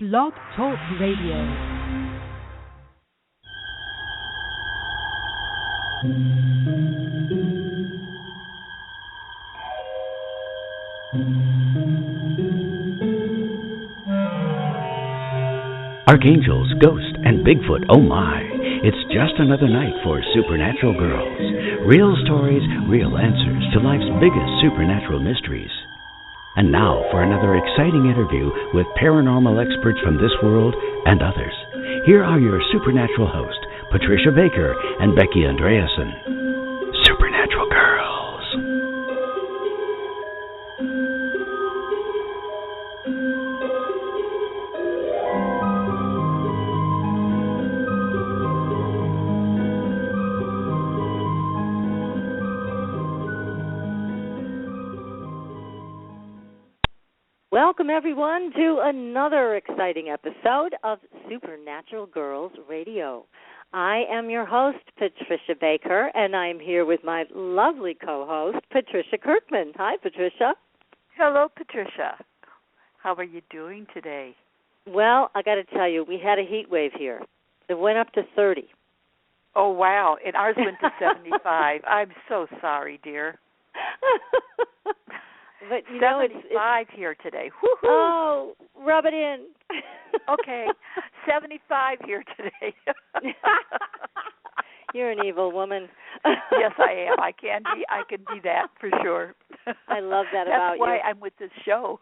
Blog Talk Radio. Archangels, ghosts, and Bigfoot, oh my. It's just another night for Supernatural Girlz. Real stories, real answers to life's biggest supernatural mysteries. And now for another exciting interview with paranormal experts from this world and others. Here are your supernatural hosts, Patricia Baker and Becky Andreasen. Supernatural Girlz. Welcome, everyone, to another exciting episode of Supernatural Girlz Radio. I am your host, Patricia Baker, and I'm here with my lovely co-host, Patricia Kirkman. Hi, Patricia. Hello, Patricia. How are you doing today? Well, I got to tell you, we had a heat wave here. It went up to 30. Oh, wow, and ours went to 75. I'm so sorry, dear. But you 75 know, it's here today. Woo-hoo. Oh, rub it in. Okay, 75 here today. You're an evil woman. Yes, I am. I can be that for sure. I love that about you. That's why I'm with this show.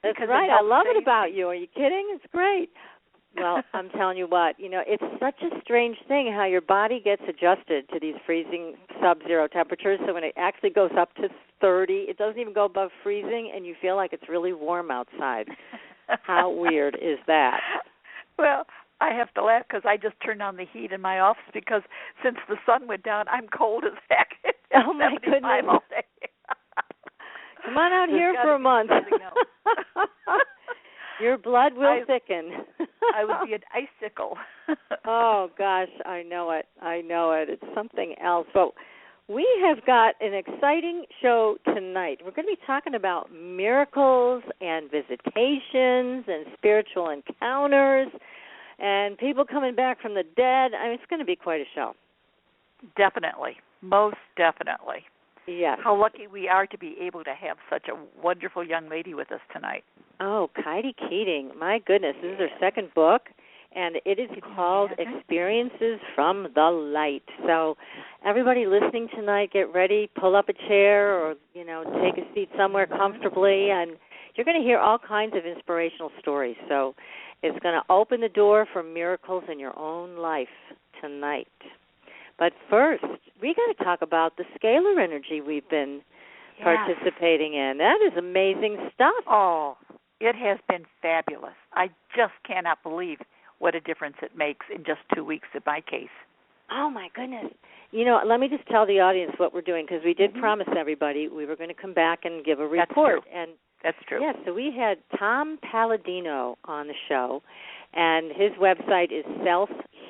That's right. I love it about you. Are you kidding? It's great. Well, I'm telling you what, it's such a strange thing how your body gets adjusted to these freezing sub-zero temperatures. So when it actually goes up to 30, it doesn't even go above freezing, and you feel like it's really warm outside. How weird is that? Well, I have to laugh because I just turned on the heat in my office because since the sun went down, I'm cold as heck. Oh, my goodness. All day. Come on out here for a month. Your blood will thicken. I would be an icicle. Oh, gosh, I know it. It's something else. But we have got an exciting show tonight. We're going to be talking about miracles and visitations and spiritual encounters and people coming back from the dead. I mean, it's going to be quite a show. Definitely. Most definitely. Yes. How lucky we are to be able to have such a wonderful young lady with us tonight. Oh, Keidi Keating. My goodness, this is her second book, and it is called Experiences from the Light. So everybody listening tonight, get ready, pull up a chair or, take a seat somewhere comfortably, and you're going to hear all kinds of inspirational stories. So it's going to open the door for miracles in your own life tonight. But first, we got to talk about the scalar energy we've been participating in. That is amazing stuff. Oh, it has been fabulous. I just cannot believe what a difference it makes in just 2 weeks in my case. Oh, my goodness. Let me just tell the audience what we're doing, because we did promise everybody we were going to come back and give a report. That's true. Yeah, so we had Tom Palladino on the show, and his website is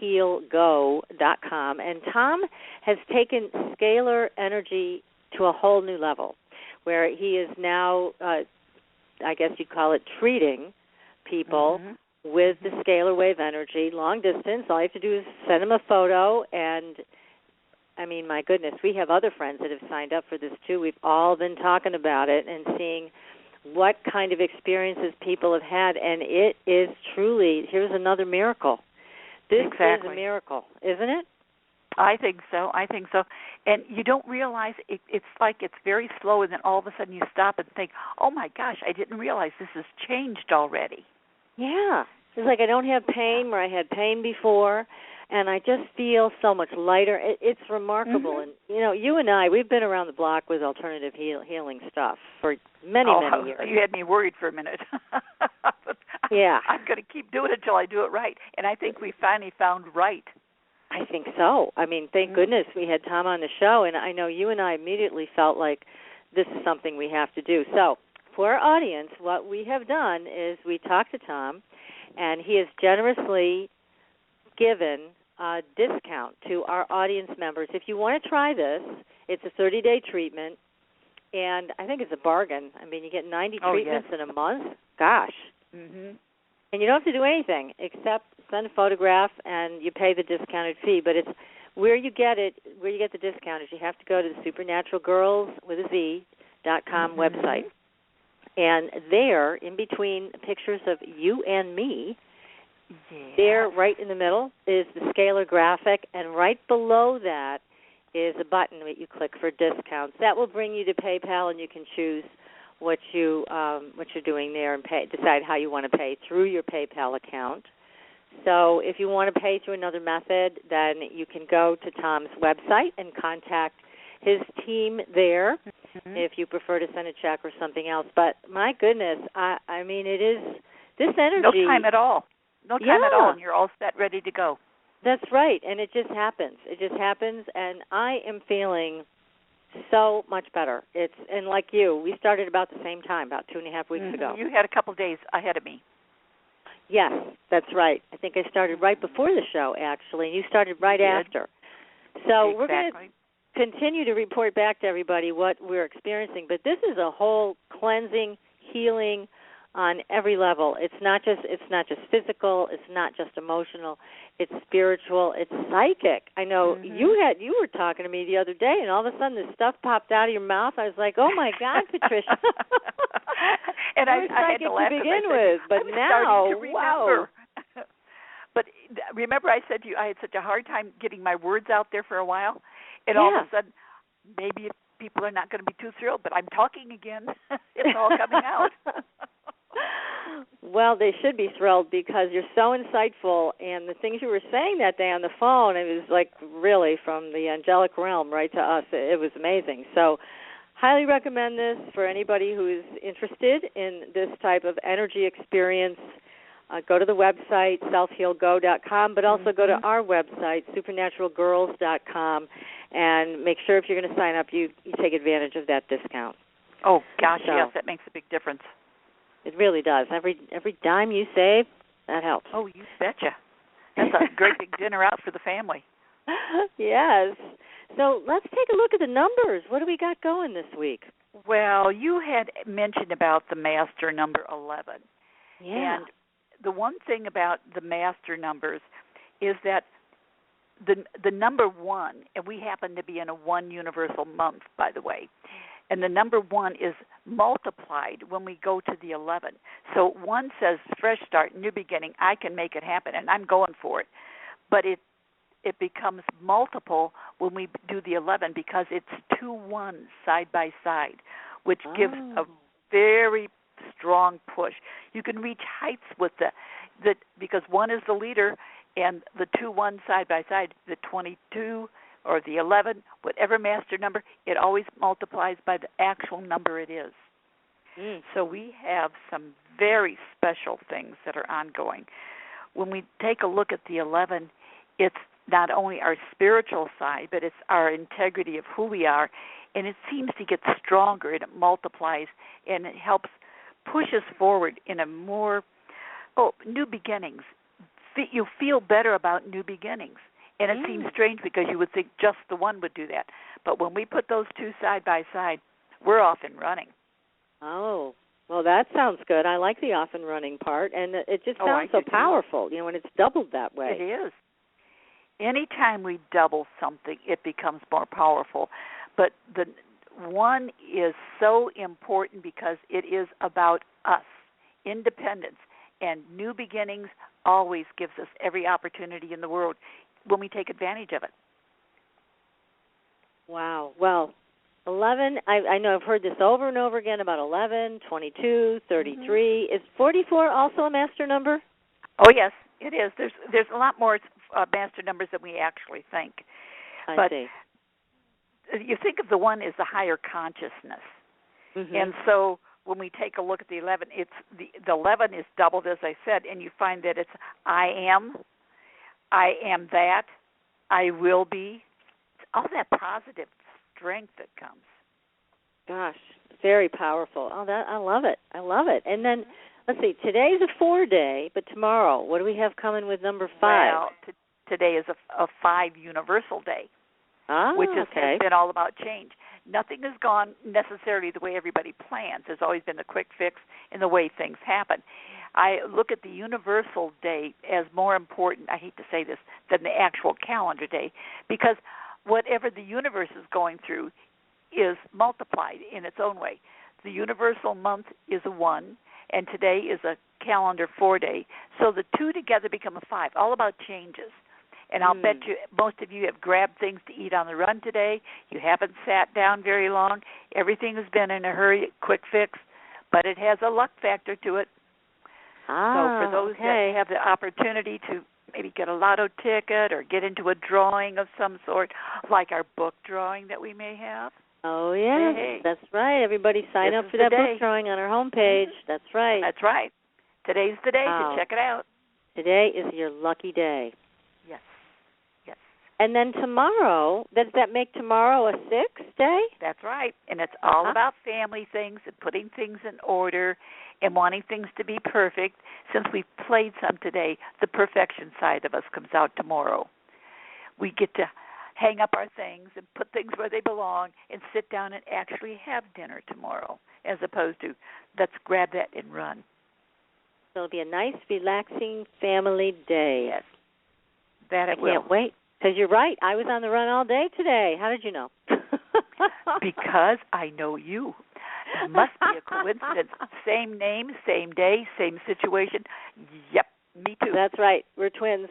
selfhealgo.com. And Tom has taken scalar energy to a whole new level, where he is now, I guess you'd call it, treating people with the scalar wave energy, long distance. All you have to do is send him a photo, and, I mean, my goodness, we have other friends that have signed up for this, too. We've all been talking about it and seeing what kind of experiences people have had, and it is truly, here's another miracle. This is a miracle, isn't it? I think so. And you don't realize it's like it's very slow, and then all of a sudden you stop and think, oh, my gosh, I didn't realize this has changed already. Yeah. It's like I don't have pain where I had pain before, and I just feel so much lighter. It's remarkable. And, you and I, we've been around the block with alternative healing stuff for many years. You had me worried for a minute. Yeah. I'm going to keep doing it until I do it right. And I think we finally found right. I think so. I mean, thank goodness we had Tom on the show, and I know you and I immediately felt like this is something we have to do. So for our audience, what we have done is we talked to Tom, and he has generously given a discount to our audience members. If you want to try this, it's a 30-day treatment, and I think it's a bargain. I mean, you get 90 treatments in a month. Gosh. Mm-hmm. And you don't have to do anything except send a photograph, and you pay the discounted fee. But it's where you get the discount is you have to go to the supernaturalgirls.com website. And there, in between pictures of you and me, there right in the middle is the scalar graphic, and right below that is a button that you click for discounts. That will bring you to PayPal, and you can choose what you're doing there and decide how you want to pay through your PayPal account. So if you want to pay through another method, then you can go to Tom's website and contact his team there if you prefer to send a check or something else. But my goodness, I mean, it is this energy. No time at all. No time at all, and you're all set, ready to go. That's right, and it just happens. It just happens, and I am feeling so much better. And like you, we started about the same time, about 2.5 weeks ago. You had a couple of days ahead of me. Yes, that's right. I think I started right before the show, actually, and you started right after. So we're going to continue to report back to everybody what we're experiencing, but this is a whole cleansing, healing on every level. It's not just physical, it's not just emotional, it's spiritual, it's psychic. I know you were talking to me the other day, and all of a sudden this stuff popped out of your mouth. I was like, "Oh my God, Patricia!" And I had to laugh to begin with, but now, wow. But remember, I said to you, I had such a hard time getting my words out there for a while, and all of a sudden, maybe people are not going to be too thrilled, but I'm talking again. It's all coming out. Well, they should be thrilled because you're so insightful, and the things you were saying that day on the phone, it was like really from the angelic realm right to us. It was amazing. So highly recommend this for anybody who is interested in this type of energy experience. Go to the website, selfhealgo.com, but also go to our website, supernaturalgirls.com, and make sure if you're going to sign up, you take advantage of that discount. Oh, gosh, yes, that makes a big difference. It really does. Every dime you save, that helps. Oh, you betcha. That's a great big dinner out for the family. Yes. So let's take a look at the numbers. What do we got going this week? Well, you had mentioned about the master number 11. Yeah. And the one thing about the master numbers is that the number 1, and we happen to be in a 1 universal month, by the way, and the number 1 is multiplied when we go to the 11. So 1 says fresh start, new beginning, I can make it happen, and I'm going for it. But it becomes multiple when we do the 11 because it's 2 1s side by side, which gives a very strong push. You can reach heights with the because 1 is the leader, and the 2 1 side by side, the 22 or the 11, whatever master number, it always multiplies by the actual number it is. So we have some very special things that are ongoing. When we take a look at the 11, it's not only our spiritual side, but it's our integrity of who we are, and it seems to get stronger, and it multiplies, and it helps push us forward in a more, new beginnings. You feel better about new beginnings. And it seems strange because you would think just the 1 would do that. But when we put those 2 side by side, we're off and running. Oh, well, that sounds good. I like the off and running part. And it just sounds so powerful, when it's doubled that way. It is. Anytime we double something, it becomes more powerful. But the 1 is so important because it is about us, independence. And new beginnings always gives us every opportunity in the world when we take advantage of it. Wow. Well, 11, I know I've heard this over and over again about 11, 22, 33. Is 44 also a master number? Oh, yes, it is. There's a lot more master numbers than we actually think. I see. You think of the 1 as the higher consciousness. And so when we take a look at the 11, it's the 11 is doubled, as I said, and you find that it's I am that, I will be. It's all that positive strength that comes. Gosh, very powerful. Oh, I love it. I love it. And then, let's see, today's a 4 day, but tomorrow, what do we have coming with number 5? Well, today is a 5 universal day, which has been all about change. Nothing has gone necessarily the way everybody plans. There's always been the quick fix in the way things happen. I look at the universal day as more important, I hate to say this, than the actual calendar day, because whatever the universe is going through is multiplied in its own way. The universal month is a 1, and today is a calendar 4-day. So the 2 together become a 5, all about changes. And I'll bet you most of you have grabbed things to eat on the run today. You haven't sat down very long. Everything has been in a hurry, quick fix, but it has a luck factor to it. So for those that have the opportunity to maybe get a lotto ticket or get into a drawing of some sort, like our book drawing that we may have. Oh, yes, that's right. Everybody sign up for that book drawing on our homepage. That's right. That's right. Today's the day to check it out. Today is your lucky day. Yes. Yes. And then tomorrow, does that make tomorrow a 6th day? That's right. And it's all about family things and putting things in order and wanting things to be perfect. Since we've played some today, the perfection side of us comes out tomorrow. We get to hang up our things and put things where they belong and sit down and actually have dinner tomorrow, as opposed to let's grab that and run. So it'll be a nice, relaxing family day. Yes, that it will. I can't wait. Because you're right. I was on the run all day today. How did you know? Because I know you. It must be a coincidence. Same name, same day, same situation. Yep, me too. That's right. We're twins.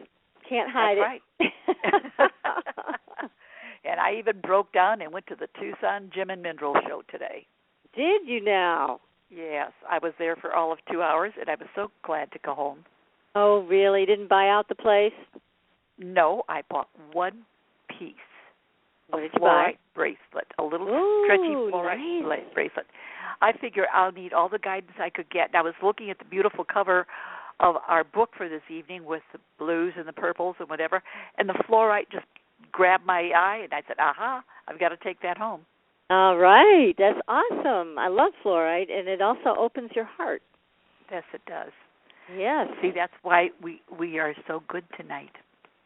Can't hide it. Right. And I even broke down and went to the Tucson Jim and Mindrel show today. Did you now? Yes. I was there for all of 2 hours, and I was so glad to go home. Oh, really? Didn't buy out the place? No, I bought one piece. What did you buy? Bracelet, a little stretchy fluorite bracelet. I figure I'll need all the guidance I could get. And I was looking at the beautiful cover of our book for this evening with the blues and the purples and whatever, and the fluorite just grabbed my eye, and I said, aha, I've got to take that home. All right. That's awesome. I love fluorite, and it also opens your heart. Yes, it does. Yes. See, that's why we are so good tonight.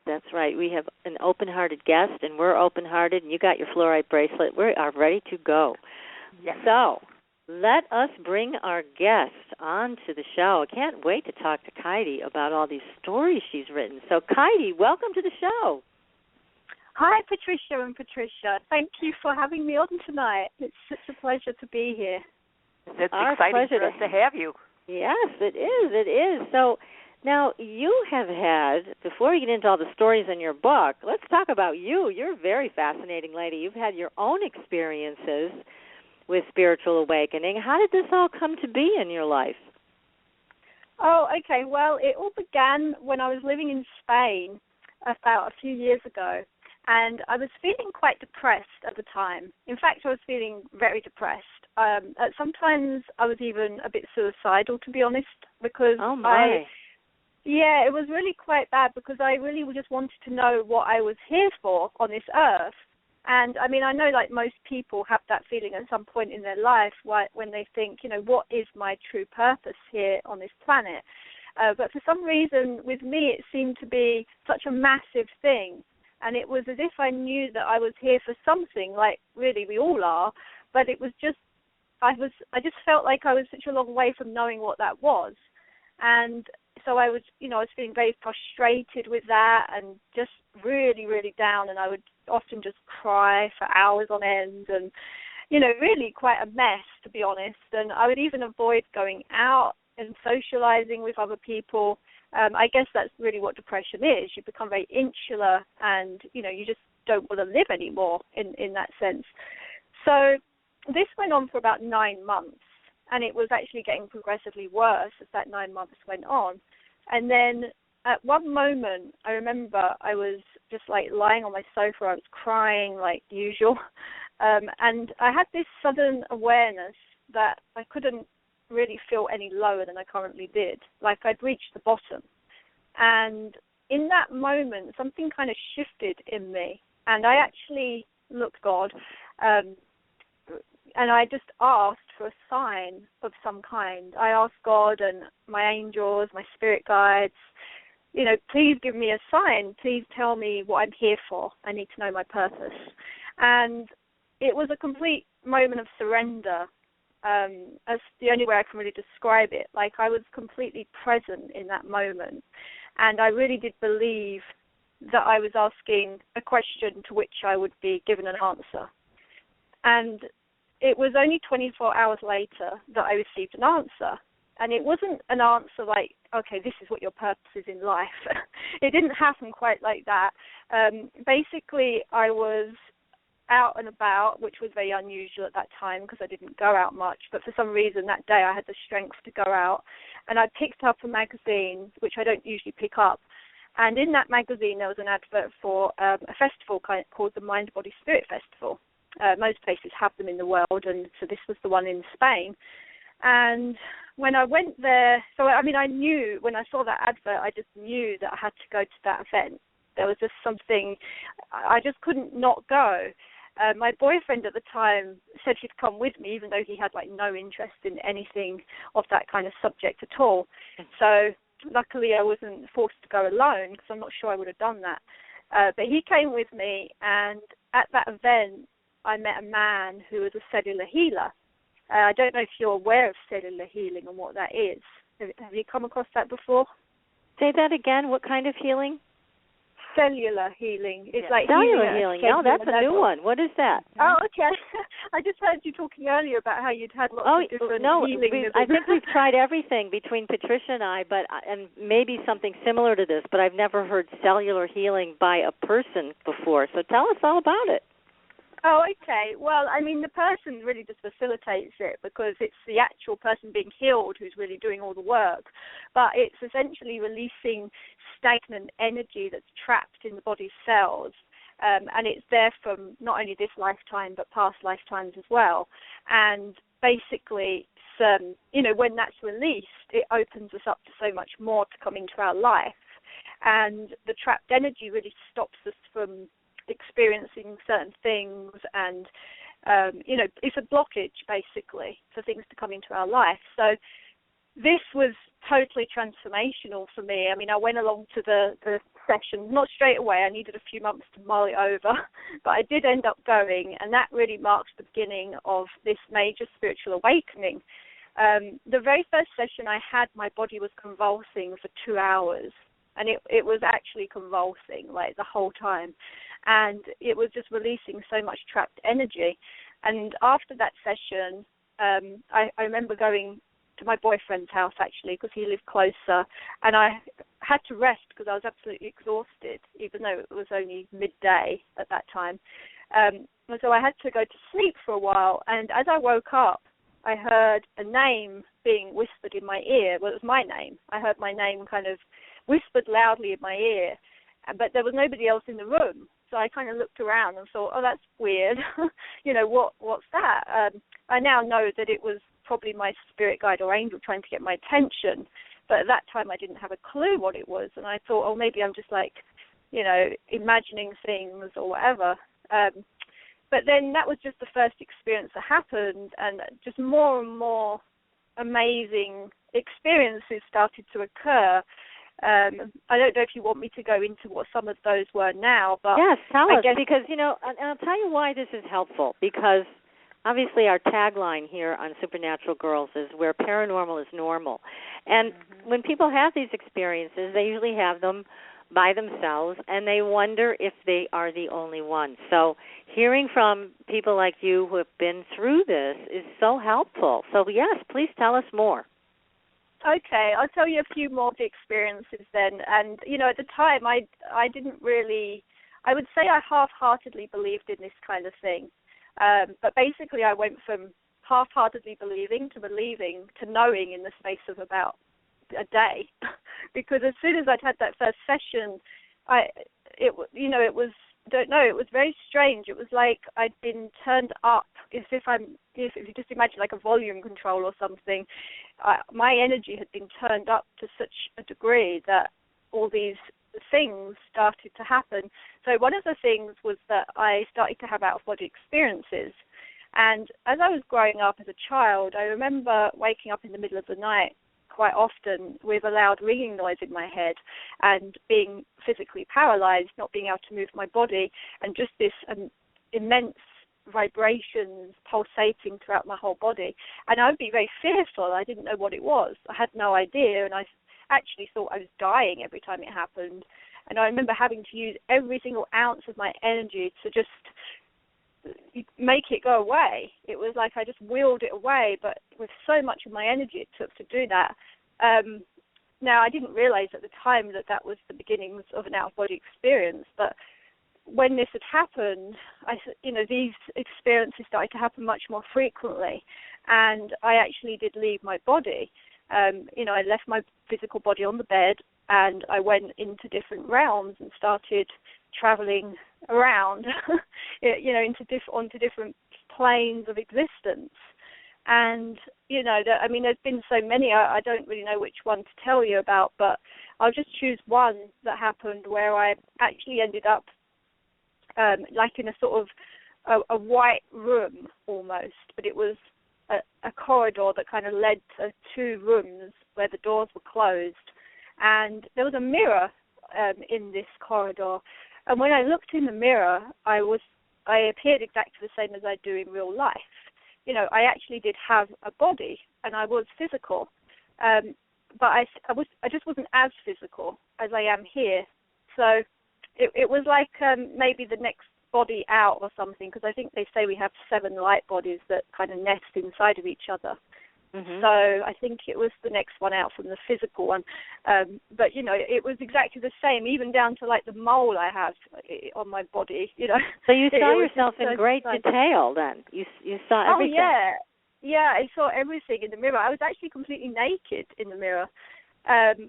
That's right. We have an open-hearted guest, and we're open-hearted, and you got your fluorite bracelet. We are ready to go. Yes. So let us bring our guest on to the show. I can't wait to talk to Keidi about all these stories she's written. So, Keidi, welcome to the show. Hi, Patricia and Patricia. Thank you for having me on tonight. It's such a pleasure to be here. It's exciting for us to have you. Yes, it is. It is. So now you have had, before we get into all the stories in your book, let's talk about you. You're a very fascinating lady. You've had your own experiences with spiritual awakening. How did this all come to be in your life? Oh, okay. Well, it all began when I was living in Spain about a few years ago. And I was feeling quite depressed at the time. In fact, I was feeling very depressed. Sometimes I was even a bit suicidal, to be honest, because it was really quite bad because I really just wanted to know what I was here for on this earth. And, I mean, I know like most people have that feeling at some point in their life when they think, what is my true purpose here on this planet? But for some reason, with me, it seemed to be such a massive thing. And it was as if I knew that I was here for something, like really we all are, but it was just, I just felt like I was such a long way from knowing what that was. And so I was feeling very frustrated with that and just really, really down, and I would often just cry for hours on end and, really quite a mess, to be honest. And I would even avoid going out and socializing with other people. I guess that's really what depression is. You become very insular and, you just don't want to live anymore in that sense. So this went on for about 9 months, and it was actually getting progressively worse as that 9 months went on. And then at one moment, I remember I was just like lying on my sofa. I was crying like usual. And I had this sudden awareness that I couldn't really feel any lower than I currently did. Like I'd reached the bottom. And in that moment, something kind of shifted in me. And I actually looked God, and I just asked for a sign of some kind. I asked God and my angels, my spirit guides, please give me a sign. Please tell me what I'm here for. I need to know my purpose. And it was a complete moment of surrender. That's the only way I can really describe it. Like, I was completely present in that moment, and I really did believe that I was asking a question to which I would be given an answer. And it was only 24 hours later that I received an answer. And it wasn't an answer like, okay, this is what your purpose is in life. It didn't happen quite like that. Basically, I was out and about, which was very unusual at that time because I didn't go out much. But for some reason that day I had the strength to go out. And I picked up a magazine, which I don't usually pick up. And in that magazine there was an advert for a festival called the Mind, Body, Spirit Festival. Most places have them in the world, and so this was the one in Spain. And when I went there, so I mean, I knew when I saw that advert, I just knew that I had to go to that event. There was just something, I just couldn't not go. My boyfriend at the time said he'd come with me, even though he had like no interest in anything of that kind of subject at all. So luckily I wasn't forced to go alone, because I'm not sure I would have done that. But he came with me, and at that event I met a man who was a cellular healer. I don't know if you're aware of cellular healing and what that is. Have you come across that before? Say that again. What kind of healing? Cellular healing. It's like cellular healing. No, that's a new one. What is that? Oh, okay. I just heard you talking earlier about how you'd had lots of different healing. I think we've tried everything between Patricia and I, and maybe something similar to this, but I've never heard cellular healing by a person before. So tell us all about it. Oh, okay. Well, I mean, the person really just facilitates it, because it's the actual person being healed who's really doing all the work. But it's essentially releasing stagnant energy that's trapped in the body's cells. And it's there from not only this lifetime, but past lifetimes as well. And basically, when that's released, it opens us up to so much more to come into our life. And the trapped energy really stops us from experiencing certain things, and it's a blockage basically for things to come into our life. So this was totally transformational for me. I mean, I went along to the session, not straight away, I needed a few months to mull it over, but I did end up going, and that really marks the beginning of this major spiritual awakening. The very first session I had, my body was convulsing for 2 hours, and it was actually convulsing like the whole time. And it was just releasing so much trapped energy. And after that session, I remember going to my boyfriend's house, actually, because he lived closer. And I had to rest because I was absolutely exhausted, even though it was only midday at that time. And so I had to go to sleep for a while. And as I woke up, I heard a name being whispered in my ear. Well, it was my name. I heard my name kind of whispered loudly in my ear, but there was nobody else in the room. So I kind of looked around and thought, oh, that's weird. What's that? I now know that it was probably my spirit guide or angel trying to get my attention. But at that time I didn't have a clue what it was. And I thought, oh, maybe I'm just like, imagining things or whatever. But then that was just the first experience that happened. And just more and more amazing experiences started to occur. I don't know if you want me to go into what some of those were now, but yes, tell us, because and I'll tell you why this is helpful, because obviously our tagline here on Supernatural Girlz is where paranormal is normal. And when people have these experiences, they usually have them by themselves, and they wonder if they are the only ones. So hearing from people like you who have been through this is so helpful. So yes, please tell us more. Okay, I'll tell you a few more of the experiences then. And, at the time, I didn't really, I would say I half-heartedly believed in this kind of thing. But basically I went from half-heartedly believing to knowing in the space of about a day. Because as soon as I'd had that first session, it was very strange. It was like I'd been turned up, if you just imagine like a volume control or something. My energy had been turned up to such a degree that all these things started to happen. So one of the things was that I started to have out-of-body experiences. And as I was growing up as a child, I remember waking up in the middle of the night quite often with a loud ringing noise in my head and being physically paralyzed, not being able to move my body, and just this immense vibrations pulsating throughout my whole body. And I would be very fearful. I didn't know what it was. I had no idea, and I actually thought I was dying every time it happened. And I remember having to use every single ounce of my energy to just make it go away. It was like I just willed it away, but with so much of my energy it took to do that. Now, I didn't realize at the time that that was the beginnings of an out-of-body experience, but when this had happened, these experiences started to happen much more frequently, and I actually did leave my body. I left my physical body on the bed, and I went into different realms and started traveling around, onto different planes of existence. And, there's been so many, I don't really know which one to tell you about, but I'll just choose one that happened where I actually ended up like in a sort of a white room almost, but it was a corridor that kind of led to two rooms where the doors were closed. And there was a mirror in this corridor. And when I looked in the mirror, I appeared exactly the same as I do in real life. I actually did have a body, and I was physical, but I just wasn't as physical as I am here. So it was like maybe the next body out or something, because I think they say we have 7 light bodies that kind of nest inside of each other. Mm-hmm. So I think it was the next one out from the physical one. But, it was exactly the same, even down to like the mole I have on my body, So you saw yourself in great detail then? You saw everything? Oh, yeah. Yeah, I saw everything in the mirror. I was actually completely naked in the mirror,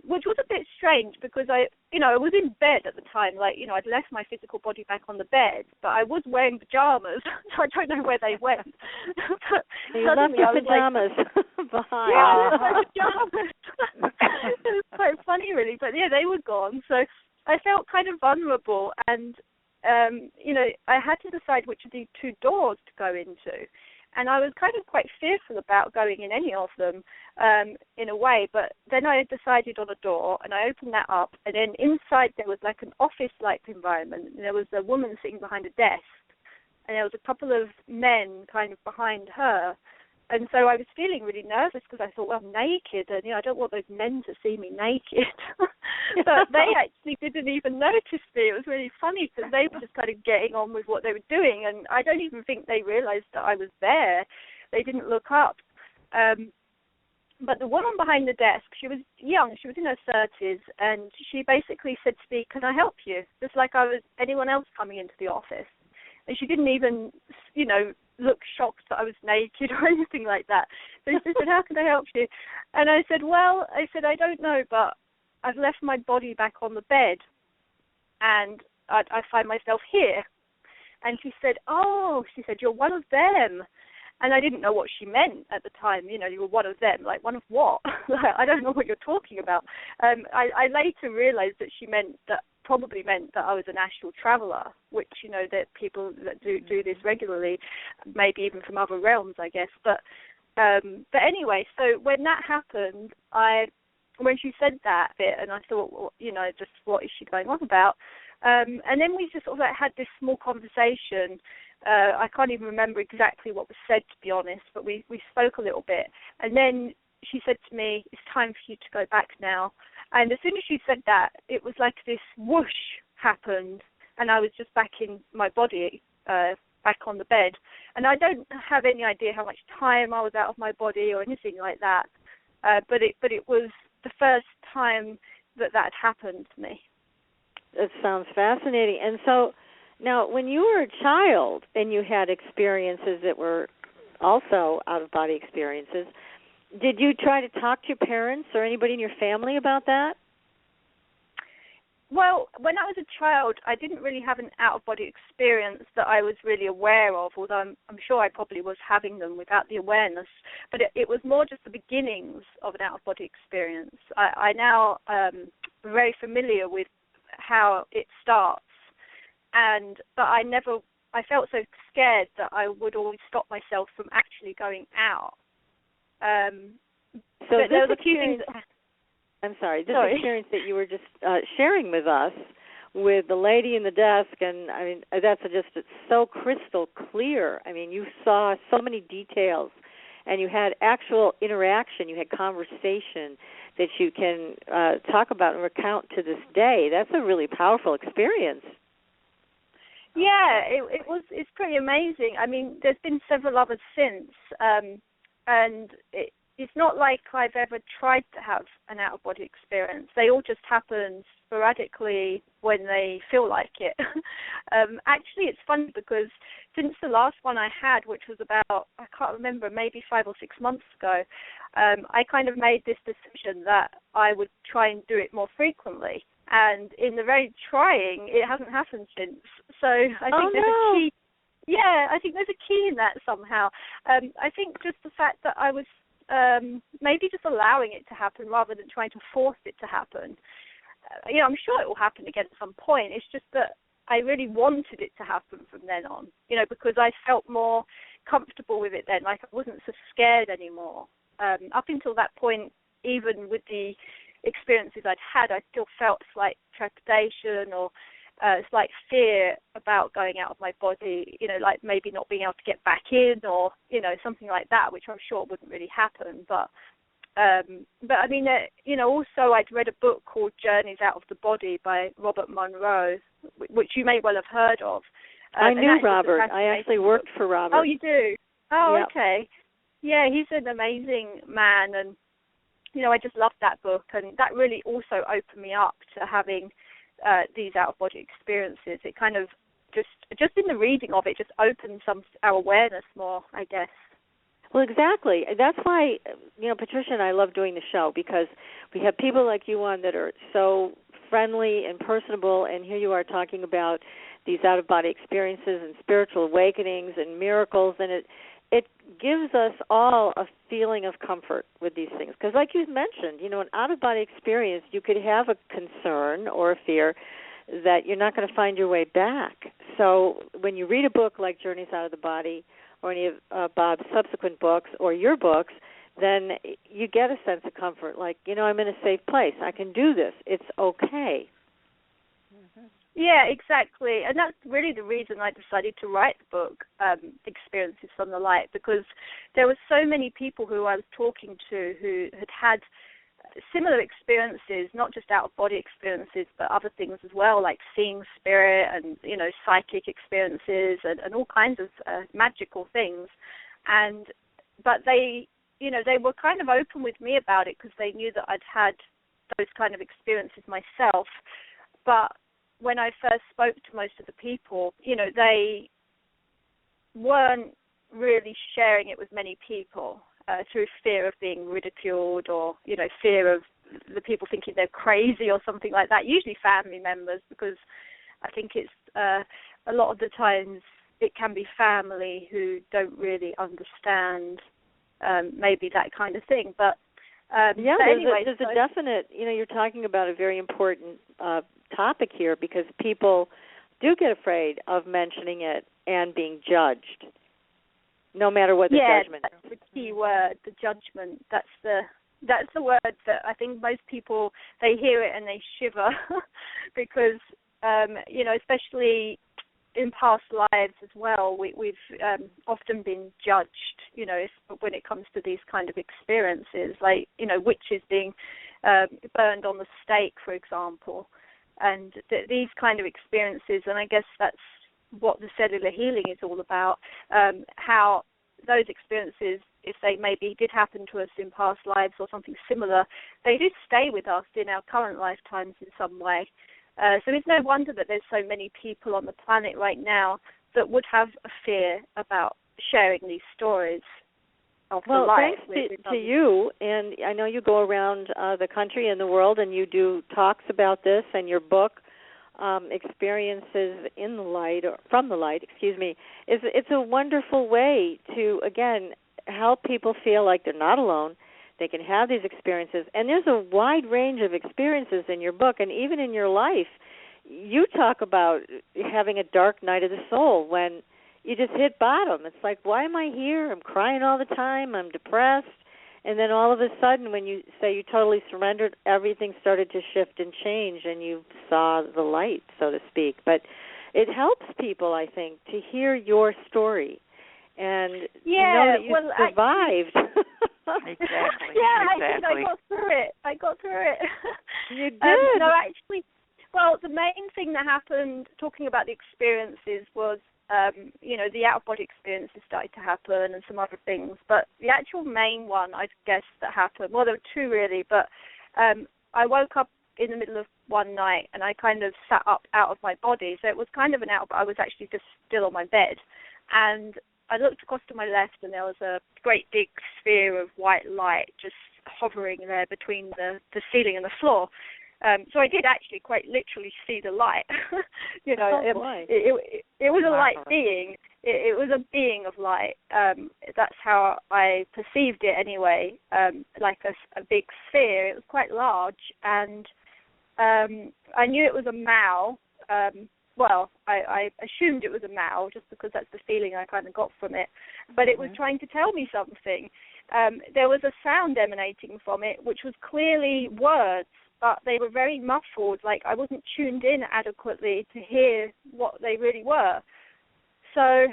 which was a bit strange because I was in bed at the time. Like, I'd left my physical body back on the bed, but I was wearing pajamas, so I don't know where they went. You left your pajamas behind. Yeah, I left my pajamas. It was quite funny, really. But, yeah, they were gone. So I felt kind of vulnerable, and, I had to decide which of the 2 doors to go into. And I was kind of quite fearful about going in any of them, in a way. But then I decided on a door, and I opened that up. And then inside there was like an office-like environment. And there was a woman sitting behind a desk. And there was a couple of men kind of behind her. And so I was feeling really nervous because I thought, well, I'm naked. And, I don't want those men to see me naked. But they actually didn't even notice me. It was really funny because they were just kind of getting on with what they were doing. And I don't even think they realized that I was there. They didn't look up. But the woman behind the desk, she was young. She was in her 30s. And she basically said to me, can I help you? Just like I was anyone else coming into the office. And she didn't even, look shocked that I was naked or anything like that. So she said, how can I help you? And I said, I don't know, but I've left my body back on the bed, and I find myself here. And she said, you're one of them. And I didn't know what she meant at the time. You were one of them. Like, one of what? I don't know what you're talking about. I later realized that she probably meant that I was an astral traveler, which, that people that do this regularly, maybe even from other realms, I guess. But anyway, so when that happened, when she said that bit, and I thought, well, just what is she going on about? And then we just sort of had this small conversation. I can't even remember exactly what was said, to be honest, but we spoke a little bit. And then she said to me, it's time for you to go back now. And as soon as she said that, it was like this whoosh happened, and I was just back in my body, back on the bed. And I don't have any idea how much time I was out of my body or anything like that. But it was the first time that had happened to me. It sounds fascinating. And so now, when you were a child and you had experiences that were also out-of-body experiences, did you try to talk to your parents or anybody in your family about that? Well, when I was a child, I didn't really have an out-of-body experience that I was really aware of, although I'm sure I probably was having them without the awareness. But it was more just the beginnings of an out-of-body experience. I now am very familiar with how it starts, but I felt so scared that I would always stop myself from actually going out. So there was a few things. I'm sorry. This experience that you were just sharing with us with the lady in the desk, and I mean it's so crystal clear. I mean, you saw so many details, and you had actual interaction, you had conversation that you can talk about and recount to this day. That's a really powerful experience. Yeah, it's pretty amazing. I mean, there's been several others since, and it's not like I've ever tried to have an out-of-body experience. They all just happen sporadically when they feel like it. Actually, it's funny because since the last one I had, which was about, I can't remember, maybe 5 or 6 months ago, I kind of made this decision that I would try and do it more frequently. And in the very trying, it hasn't happened since. So I think there's a key. Yeah, I think there's a key in that somehow. I think just the fact that I was maybe just allowing it to happen rather than trying to force it to happen. I'm sure it will happen again at some point. It's just that I really wanted it to happen from then on, because I felt more comfortable with it then, like I wasn't so scared anymore. Up until that point, even with the experiences I'd had, I still felt slight trepidation or slight fear about going out of my body, like maybe not being able to get back in or, something like that, which I'm sure wouldn't really happen. But I mean, also I'd read a book called Journeys Out of the Body by Robert Monroe, which you may well have heard of. I knew Robert. I actually worked for Robert. Oh, you do? Oh, yep. Okay. Yeah, he's an amazing man, and I just loved that book, and that really also opened me up to having these out-of-body experiences. It kind of just in the reading of it, just opened our awareness more, I guess. Well, exactly. That's why, Patricia and I love doing the show, because we have people like you on that are so friendly and personable, and here you are talking about these out-of-body experiences and spiritual awakenings and miracles, and it gives us all a feeling of comfort with these things. Because like you mentioned, an out-of-body experience, you could have a concern or a fear that you're not going to find your way back. So when you read a book like Journeys Out of the Body or any of Bob's subsequent books or your books, then you get a sense of comfort, like, I'm in a safe place. I can do this. It's okay. Mm-hmm. Yeah, exactly. And that's really the reason I decided to write the book, Experiences from the Light, because there were so many people who I was talking to who had similar experiences, not just out-of-body experiences, but other things as well, like seeing spirit and, psychic experiences and all kinds of magical things. But they, they were kind of open with me about it because they knew that I'd had those kind of experiences myself. But when I first spoke to most of the people, they weren't really sharing it with many people through fear of being ridiculed or, fear of the people thinking they're crazy or something like that, usually family members, because I think it's a lot of the times it can be family who don't really understand maybe that kind of thing. But there's a definite, you're talking about a very important topic here, because people do get afraid of mentioning it and being judged, no matter what the judgment. Yeah, that's the key word, the judgment. That's the word that I think most people, they hear it and they shiver because, especially in past lives as well, we've often been judged, when it comes to these kind of experiences, like, witches being burned on the stake, for example. And these kind of experiences, and I guess that's what the cellular healing is all about, how those experiences, if they maybe did happen to us in past lives or something similar, they do stay with us in our current lifetimes in some way. So it's no wonder that there's so many people on the planet right now that would have a fear about sharing these stories. Well, thanks to you, and I know you go around the country and the world, and you do talks about this, and your book, Experiences in the Light, or From the Light, it's a wonderful way to, again, help people feel like they're not alone. They can have these experiences, and there's a wide range of experiences in your book, and even in your life. You talk about having a dark night of the soul when you just hit bottom. It's like, why am I here? I'm crying all the time. I'm depressed. And then all of a sudden, when you say you totally surrendered, everything started to shift and change, and you saw the light, so to speak. But it helps people, I think, to hear your story and know that you survived. Exactly. I got through it. You did. No, actually, well, the main thing that happened, talking about the experiences, was the out-of-body experiences started to happen and some other things. But the actual main one, I guess, that happened, well, there were two really, but I woke up in the middle of one night and I kind of sat up out of my body. So it was kind of an out, but I was actually just still on my bed. And I looked across to my left and there was a great big sphere of white light just hovering there between the ceiling and the floor. So I did actually quite literally see the light. It was a light being. It was a being of light. That's how I perceived it anyway, like a big sphere. It was quite large, and I knew it was a Mao. I assumed it was a Mao just because that's the feeling I kind of got from it. But it was trying to tell me something. There was a sound emanating from it, which was clearly words, but they were very muffled, like I wasn't tuned in adequately to hear what they really were. So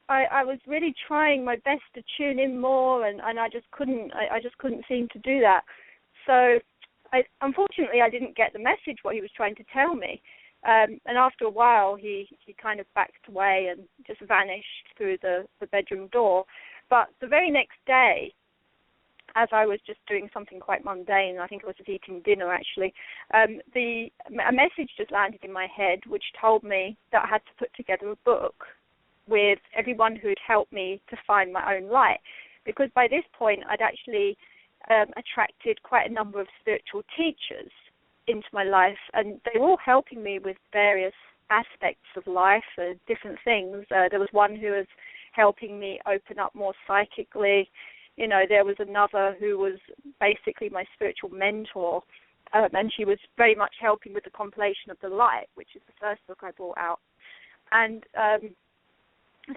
I was really trying my best to tune in more, and I just couldn't seem to do that. So unfortunately I didn't get the message, what he was trying to tell me. And after a while he kind of backed away and just vanished through the bedroom door. But the very next day, as I was just doing something quite mundane, I think I was just eating dinner actually, a message just landed in my head which told me that I had to put together a book with everyone who'd helped me to find my own light. Because by this point I'd actually attracted quite a number of spiritual teachers into my life, and they were all helping me with various aspects of life, different things. There was one who was helping me open up more psychically. There was another who was basically my spiritual mentor, and she was very much helping with the compilation of The Light, which is the first book I brought out. And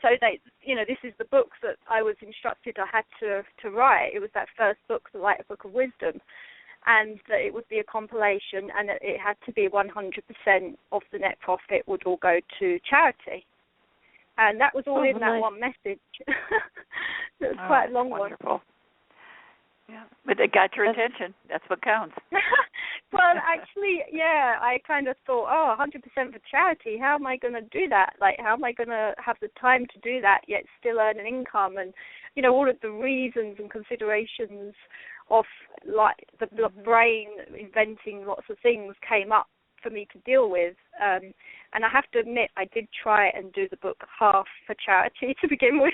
so this is the book that I was instructed I had to write. It was that first book, The Light, a Book of Wisdom, and that it would be a compilation, and that it had to be 100% of the net profit would all go to charity. And that was all in that one message. It was quite a long wonderful one. Yeah, but it got your attention. That's what counts. Well, actually, yeah, I kind of thought, 100% for charity. How am I going to do that? Like, how am I going to have the time to do that yet still earn an income? And, all of the reasons and considerations of, like, the brain inventing lots of things came up for me to deal with. And I have to admit, I did try and do the book half for charity to begin with.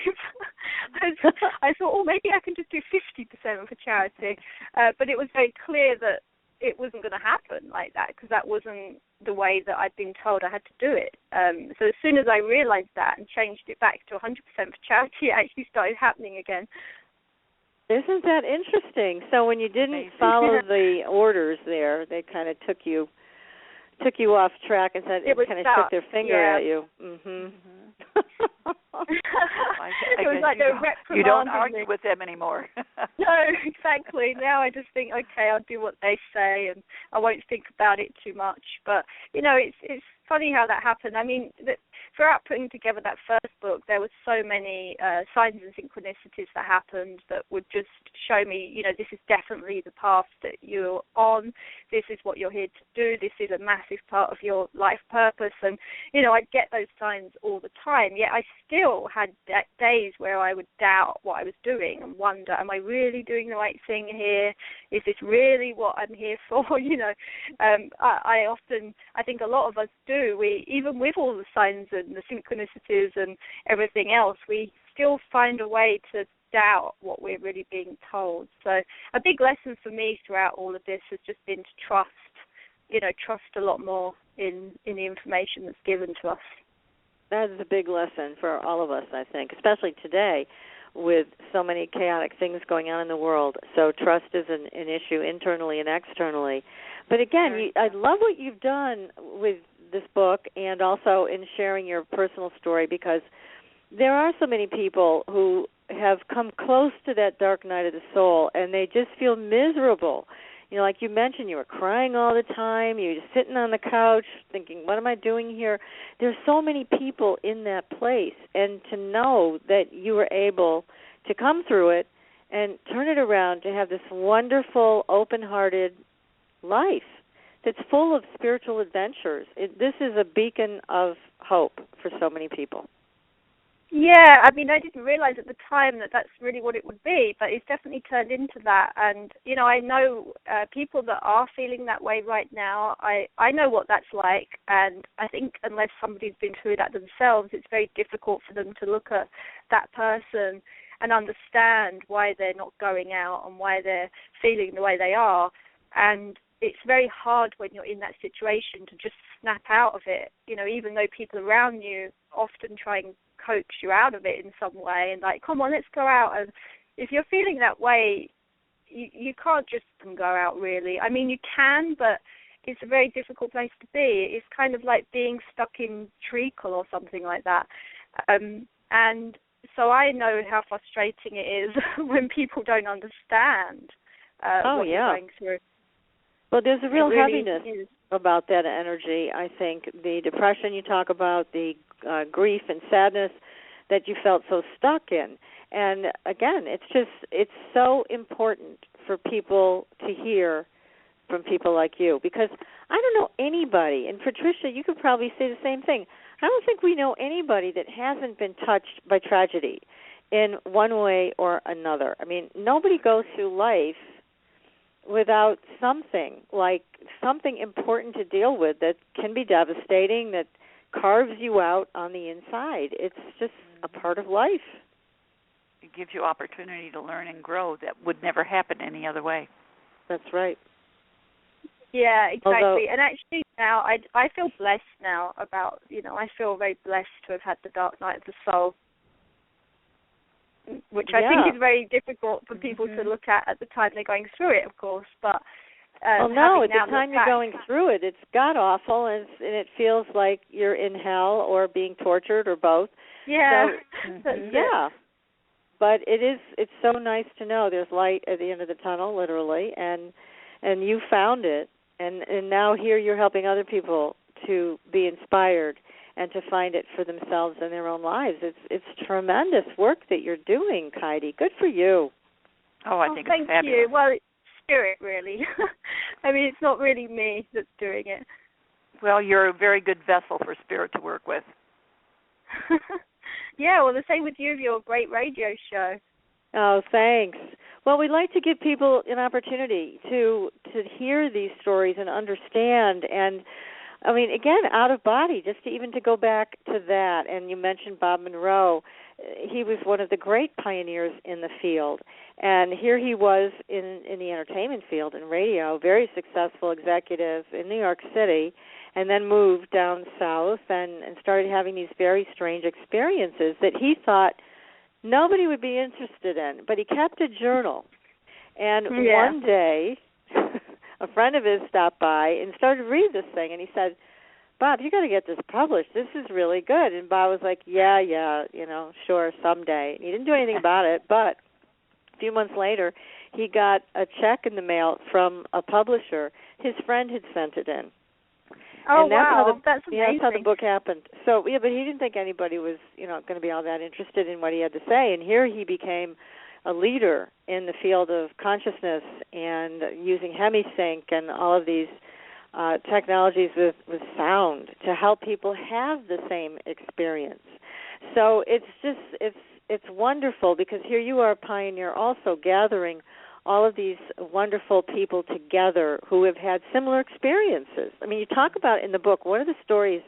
I thought, maybe I can just do 50% for charity. But it was very clear that it wasn't going to happen like that, because that wasn't the way that I'd been told I had to do it. So as soon as I realized that and changed it back to 100% for charity, it actually started happening again. Isn't that interesting? So when you didn't follow the orders there, they kind of took you off track and said, kind of shook their finger at you. It was like you don't argue with them anymore. No, exactly. Now I just think, okay, I'll do what they say, and I won't think about it too much. But it's funny how that happened. I mean, throughout putting together that first book, there were so many signs and synchronicities that happened that would just show me, this is definitely the path that you're on. This is what you're here to do. This is a massive part of your life purpose. And, I'd get those signs all the time, yet I still had days where I would doubt what I was doing and wonder, am I really doing the right thing here? Is this really what I'm here for? I think a lot of us do. We, even with all the signs and the synchronicities and everything else, we still find a way to doubt what we're really being told. So a big lesson for me throughout all of this has just been to trust a lot more in the information that's given to us. That is a big lesson for all of us, I think, especially today with so many chaotic things going on in the world. So trust is an issue internally and externally. But again, I love what you've done with this book and also in sharing your personal story, because there are so many people who have come close to that dark night of the soul, and they just feel miserable. You know, like you mentioned, you were crying all the time. You were just sitting on the couch thinking, what am I doing here? There's so many people in that place, and to know that you were able to come through it and turn it around to have this wonderful, open-hearted life that's full of spiritual adventures. This is a beacon of hope for so many people. Yeah, I mean, I didn't realize at the time that that's really what it would be, but it's definitely turned into that. And, you know, I know people that are feeling that way right now. I know what that's like, and I think unless somebody's been through that themselves, it's very difficult for them to look at that person and understand why they're not going out and why they're feeling the way they are. And it's very hard when you're in that situation to just snap out of it, you know, even though people around you often try and coax you out of it in some way and like, come on, let's go out. And if you're feeling that way, you can't just go out, really. I mean, you can, but it's a very difficult place to be. It's kind of like being stuck in treacle or something like that. And so I know how frustrating it is when people don't understand what you're going through. Well, there's a real heaviness about that energy, I think. The depression you talk about, the grief and sadness that you felt so stuck in. And, again, it's so important for people to hear from people like you, because I don't know anybody, and Patricia, you could probably say the same thing. I don't think we know anybody that hasn't been touched by tragedy in one way or another. I mean, nobody goes through life without something important to deal with that can be devastating, that carves you out on the inside. It's just a part of life. It gives you opportunity to learn and grow that would never happen any other way. That's right. Yeah, exactly. And actually now I feel blessed now about, you know, I feel very blessed to have had the dark night of the soul, which I think is very difficult for people to look at the time they're going through it, of course. But at the time you're going through it, it's god-awful, and it feels like you're in hell or being tortured or both. Yeah. So, but it's so nice to know there's light at the end of the tunnel, literally, and you found it, and now here you're helping other people to be inspired and to find it for themselves in their own lives. It's tremendous work that you're doing, Keidi. Good for you. Oh, I think it's fabulous. Thank you. Well, it's spirit, really. I mean, it's not really me that's doing it. Well, you're a very good vessel for spirit to work with. Yeah, well, the same with you, your great radio show. Oh, thanks. Well, we'd like to give people an opportunity to hear these stories and understand, and I mean, again, out of body, just to go back to that. And you mentioned Bob Monroe. He was one of the great pioneers in the field. And here he was in the entertainment field, in radio, very successful executive in New York City, and then moved down south and started having these very strange experiences that he thought nobody would be interested in. But he kept a journal. And one day, a friend of his stopped by and started to read this thing, and he said, Bob, you got to get this published. This is really good. And Bob was like, yeah, you know, sure, someday. And he didn't do anything about it, but a few months later, he got a check in the mail from a publisher. His friend had sent it in. Oh, and that's amazing. Yeah, that's how the book happened. So, but he didn't think anybody was, going to be all that interested in what he had to say. And here he became a leader in the field of consciousness and using HemiSync and all of these technologies with sound to help people have the same experience. So it's wonderful, because here you are, a pioneer, also gathering all of these wonderful people together who have had similar experiences. I mean, you talk about in the book, one of the stories,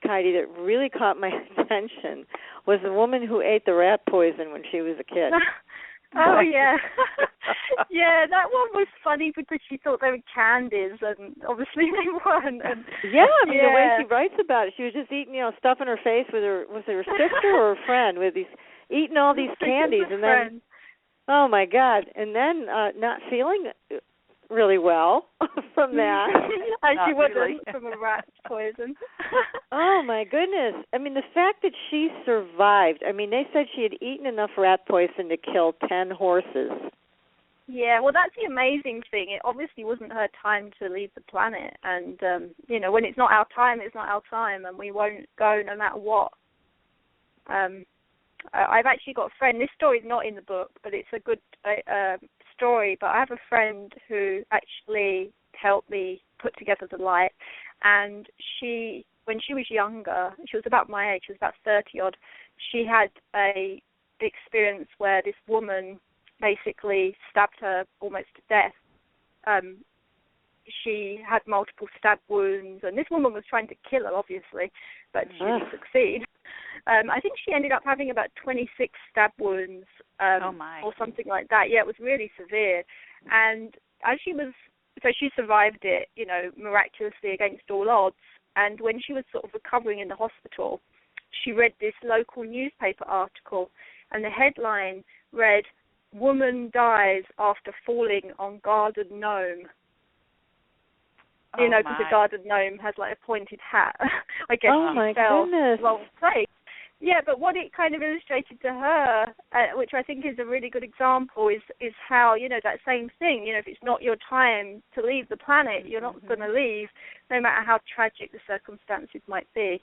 Keidi, that really caught my attention was a woman who ate the rat poison when she was a kid. Oh, yeah. Yeah, that one was funny because she thought they were candies, and obviously they weren't. And, the way she writes about it, she was just eating, stuff in her face with her sister or her friend, with these eating all these candies, and then, oh my God, and then not feeling really well from that. She wouldn't really. from a rat poison. Oh, my goodness. I mean, the fact that she survived. I mean, they said she had eaten enough rat poison to kill 10 horses. Yeah, well, that's the amazing thing. It obviously wasn't her time to leave the planet. And, when it's not our time, it's not our time, and we won't go no matter what. I've actually got a friend. This story's not in the book, but it's a good story. But I have a friend who actually helped me put together the light. And when she was younger, she was about my age, she was about 30-odd, she had a experience where this woman basically stabbed her almost to death. She had multiple stab wounds, and this woman was trying to kill her, obviously, but she didn't succeed. I think she ended up having about 26 stab wounds or something like that. Yeah, it was really severe. And as she survived it, miraculously against all odds. And when she was sort of recovering in the hospital, she read this local newspaper article, and the headline read, "Woman dies after falling on garden gnome." Because the garden gnome has like a pointed hat. I guess she fell wrong place. Yeah, but what it kind of illustrated to her, which I think is a really good example, is how, that same thing, if it's not your time to leave the planet, you're not going to leave, no matter how tragic the circumstances might be.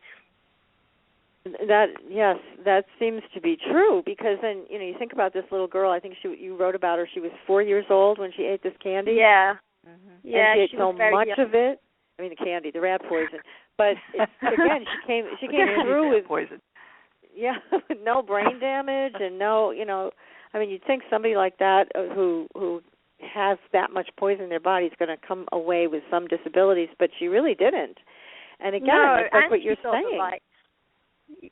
That seems to be true, because then, you think about this little girl, I think you wrote about her, she was 4 years old when she ate this candy. Yeah. Yeah, and she ate so much of it. I mean, the candy, the rat poison. But, again, she came through with poison. Yeah, no brain damage and no, I mean, you'd think somebody like that who has that much poison in their body is going to come away with some disabilities, but she really didn't. And again, it's like what you're saying.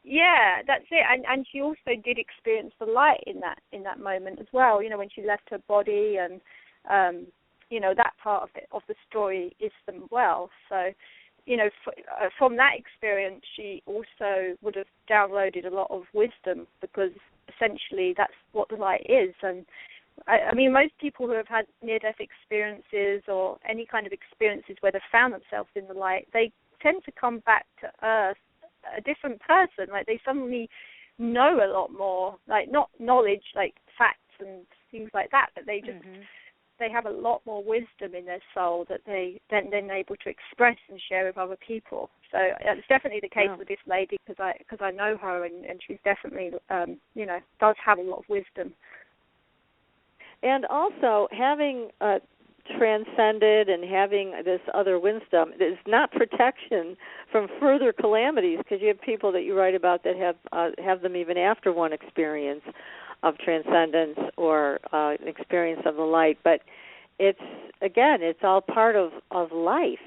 Yeah, that's it. And she also did experience the light in that moment as well. When she left her body, and that part of the story is them well. So. From that experience, she also would have downloaded a lot of wisdom, because essentially that's what the light is. And I mean, most people who have had near-death experiences or any kind of experiences where they've found themselves in the light, they tend to come back to Earth a different person. Like, they suddenly know a lot more, like not knowledge, like facts and things like that, but they just... They have a lot more wisdom in their soul that they then able to express and share with other people. So it's definitely the case with this lady, because I know her, and she's definitely does have a lot of wisdom. And also having transcended and having this other wisdom is not protection from further calamities, because you have people that you write about that have them even after one experience of transcendence or an experience of the light. But it's all part of life.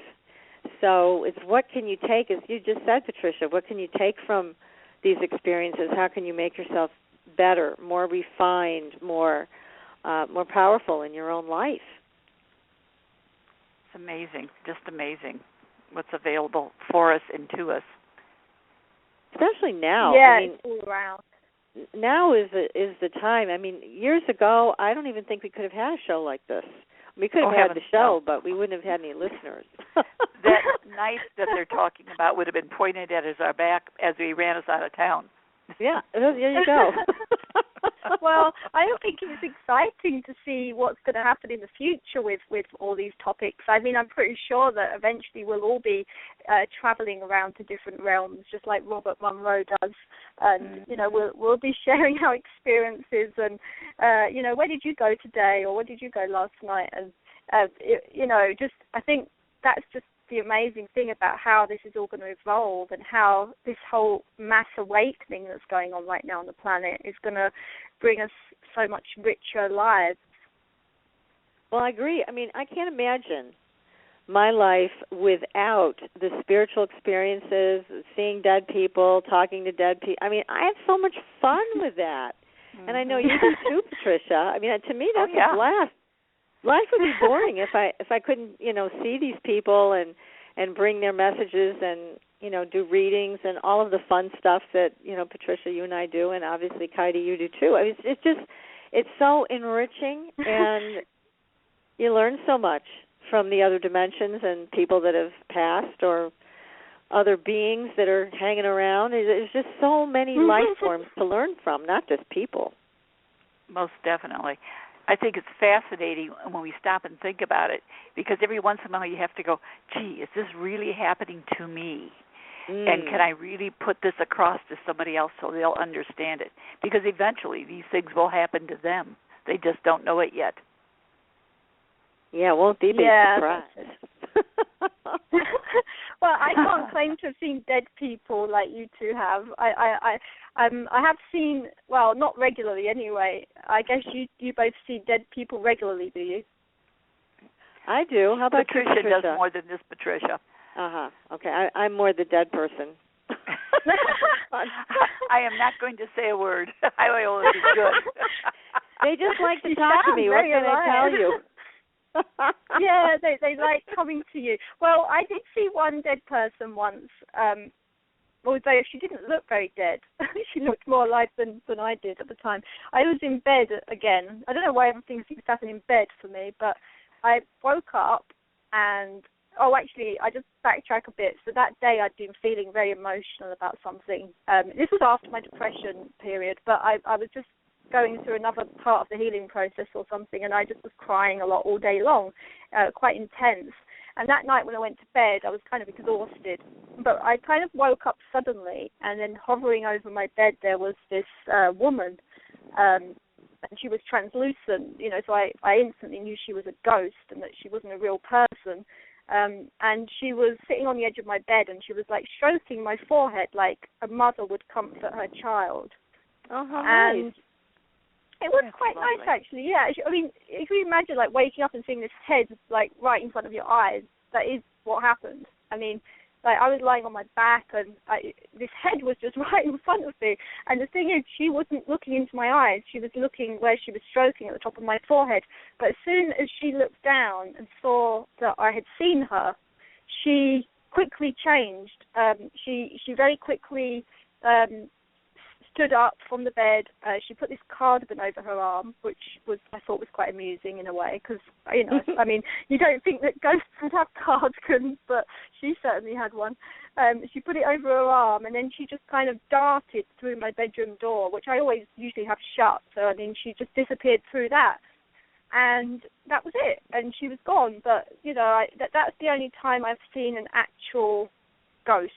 So it's what can you take, as you just said, Patricia, what can you take from these experiences? How can you make yourself better, more refined, more powerful in your own life? It's amazing, just amazing what's available for us and to us. Especially now. Yeah, I mean, it's all around. Now is the time. I mean, years ago, I don't even think we could have had a show like this. We could have had the show, but we wouldn't have had any listeners. That knife that they're talking about would have been pointed at our back as we ran us out of town. Yeah, there you go. Well, I think it's exciting to see what's going to happen in the future with all these topics. I mean, I'm pretty sure that eventually we'll all be traveling around to different realms, just like Robert Monroe does. And, we'll be sharing our experiences and, where did you go today, or where did you go last night? And, I think that's just the amazing thing about how this is all going to evolve, and how this whole mass awakening that's going on right now on the planet is going to bring us so much richer lives. Well, I agree. I mean, I can't imagine my life without the spiritual experiences, seeing dead people, talking to dead people. I mean, I have so much fun with that. And I know you do too, Patricia. I mean, to me, that's a blast. Life would be boring if I couldn't, see these people and bring their messages and, do readings and all of the fun stuff that, Patricia, you and I do, and obviously, Keidi, you do too. I mean, it's so enriching, and, You learn so much from the other dimensions and people that have passed or other beings that are hanging around. There's just so many life forms to learn from, not just people. Most definitely. I think it's fascinating when we stop and think about it, because every once in a while you have to go, gee, is this really happening to me? And can I really put this across to somebody else so they'll understand it? Because eventually these things will happen to them. They just don't know it yet. Yeah, won't they be surprised? Well, I can't claim to have seen dead people like you two have. I have seen, well, not regularly anyway. I guess you both see dead people regularly, do you? I do. How about Patricia? Does more than this, Patricia. Okay, I'm more the dead person. I am not going to say a word. I will be good. They just like to talk to me. What can I tell you? Yeah, they like coming to you. Well, I did see one dead person once, although she didn't look very dead. She looked more alive than I did at the time. I was in bed again. I don't know why everything seems to happen in bed for me, but I woke up and, actually, I just backtrack a bit. So that day I'd been feeling very emotional about something. This was after my depression period, but I was just going through another part of the healing process or something, and I just was crying a lot all day long, quite intense. And that night when I went to bed, I was kind of exhausted. But I kind of woke up suddenly, and then hovering over my bed there was this woman, and she was translucent, so I instantly knew she was a ghost and that she wasn't a real person. And she was sitting on the edge of my bed, and she was like stroking my forehead like a mother would comfort her child. Oh, how nice. It was quite nice, actually, yeah. I mean, if you imagine, like, waking up and seeing this head, like, right in front of your eyes, that is what happened. I mean, like, I was lying on my back, and this head was just right in front of me. And the thing is, she wasn't looking into my eyes. She was looking where she was stroking at the top of my forehead. But as soon as she looked down and saw that I had seen her, she quickly changed. She very quickly stood up from the bed. She put this cardigan over her arm, which I thought was quite amusing in a way, because, I mean, you don't think that ghosts would have cardigans, but she certainly had one. She put it over her arm, and then she just kind of darted through my bedroom door, which I always usually have shut, so, I mean, she just disappeared through that. And that was it, and she was gone. But, that's the only time I've seen an actual ghost.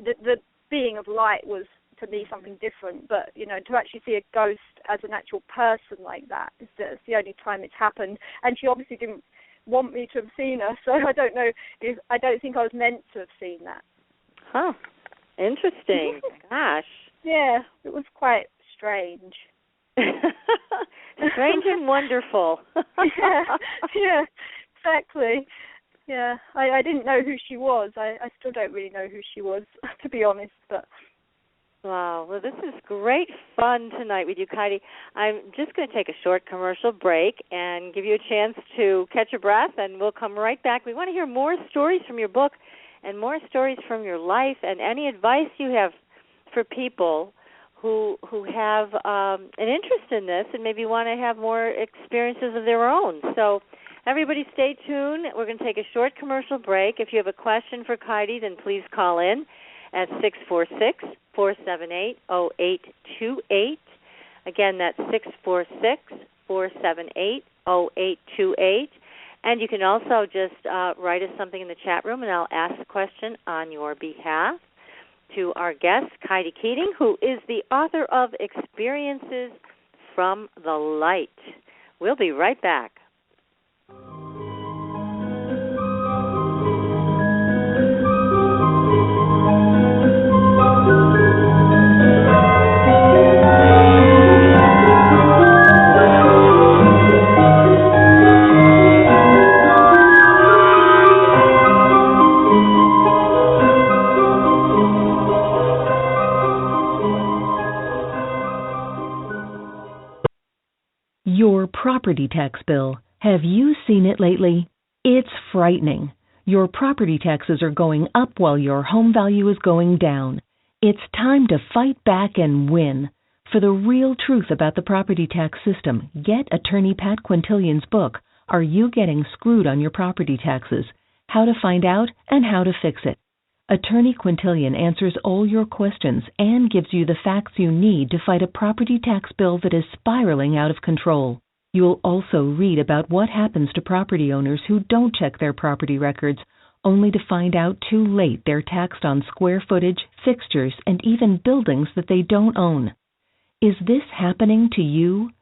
The being of light was, to me, something different, but to actually see a ghost as an actual person like that is the only time it's happened. And she obviously didn't want me to have seen her, so I don't think I was meant to have seen that. Huh. Interesting. Gosh. Yeah, it was quite strange. Strange and wonderful. yeah, exactly. Yeah, I didn't know who she was. I still don't really know who she was, to be honest, but... Wow. Well, this is great fun tonight with you, Keidi. I'm just going to take a short commercial break and give you a chance to catch your breath, and we'll come right back. We want to hear more stories from your book and more stories from your life, and any advice you have for people who have an interest in this and maybe want to have more experiences of their own. So everybody stay tuned. We're going to take a short commercial break. If you have a question for Keidi, then please call in at 646-478-0828. Again, that's 646-478-0828. And you can also just write us something in the chat room, and I'll ask the question on your behalf to our guest, Keidi Keating, who is the author of Experiences from the Light. We'll be right back. Your property tax bill. Have you seen it lately? It's frightening. Your property taxes are going up while your home value is going down. It's time to fight back and win. For the real truth about the property tax system, get attorney Pat Quintilian's book, Are You Getting Screwed on Your Property Taxes? How to Find Out and How to Fix It. Attorney Quintillion answers all your questions and gives you the facts you need to fight a property tax bill that is spiraling out of control. You'll also read about what happens to property owners who don't check their property records, only to find out too late they're taxed on square footage, fixtures, and even buildings that they don't own. Is this happening to you?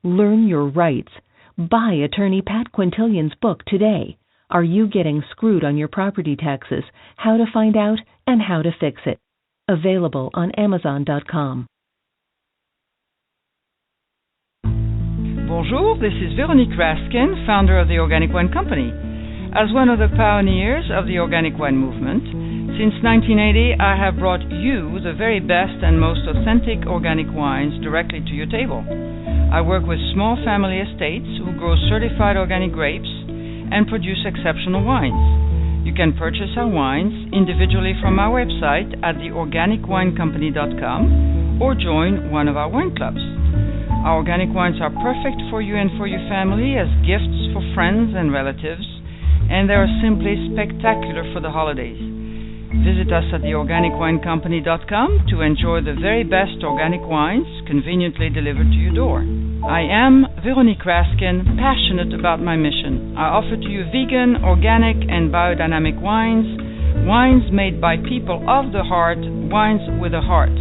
Learn your rights. Buy Attorney Pat Quintillion's book today. Are You Getting Screwed on Your Property Taxes? How to Find Out and How to Fix It. Available on Amazon.com. Bonjour, this is Veronique Raskin, founder of the Organic Wine Company. As one of the pioneers of the organic wine movement, since 1980 I have brought you the very best and most authentic organic wines directly to your table. I work with small family estates who grow certified organic grapes and produce exceptional wines. You can purchase our wines individually from our website at theorganicwinecompany.com or join one of our wine clubs. Our organic wines are perfect for you and for your family as gifts for friends and relatives, and they are simply spectacular for the holidays. Visit us at theorganicwinecompany.com to enjoy the very best organic wines conveniently delivered to your door. I am Veronique Raskin, passionate about my mission. I offer to you vegan, organic, and biodynamic wines, wines made by people of the heart, wines with a heart.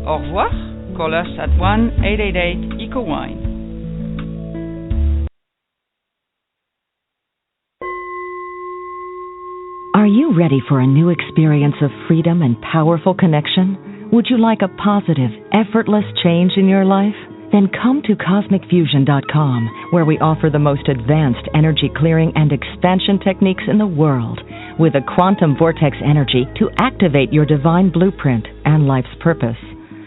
Au revoir. Call us at 1-888-ECO-WINE. Are you ready for a new experience of freedom and powerful connection? Would you like a positive, effortless change in your life? Then come to CosmicFusion.com, where we offer the most advanced energy clearing and expansion techniques in the world, with a quantum vortex energy to activate your divine blueprint and life's purpose.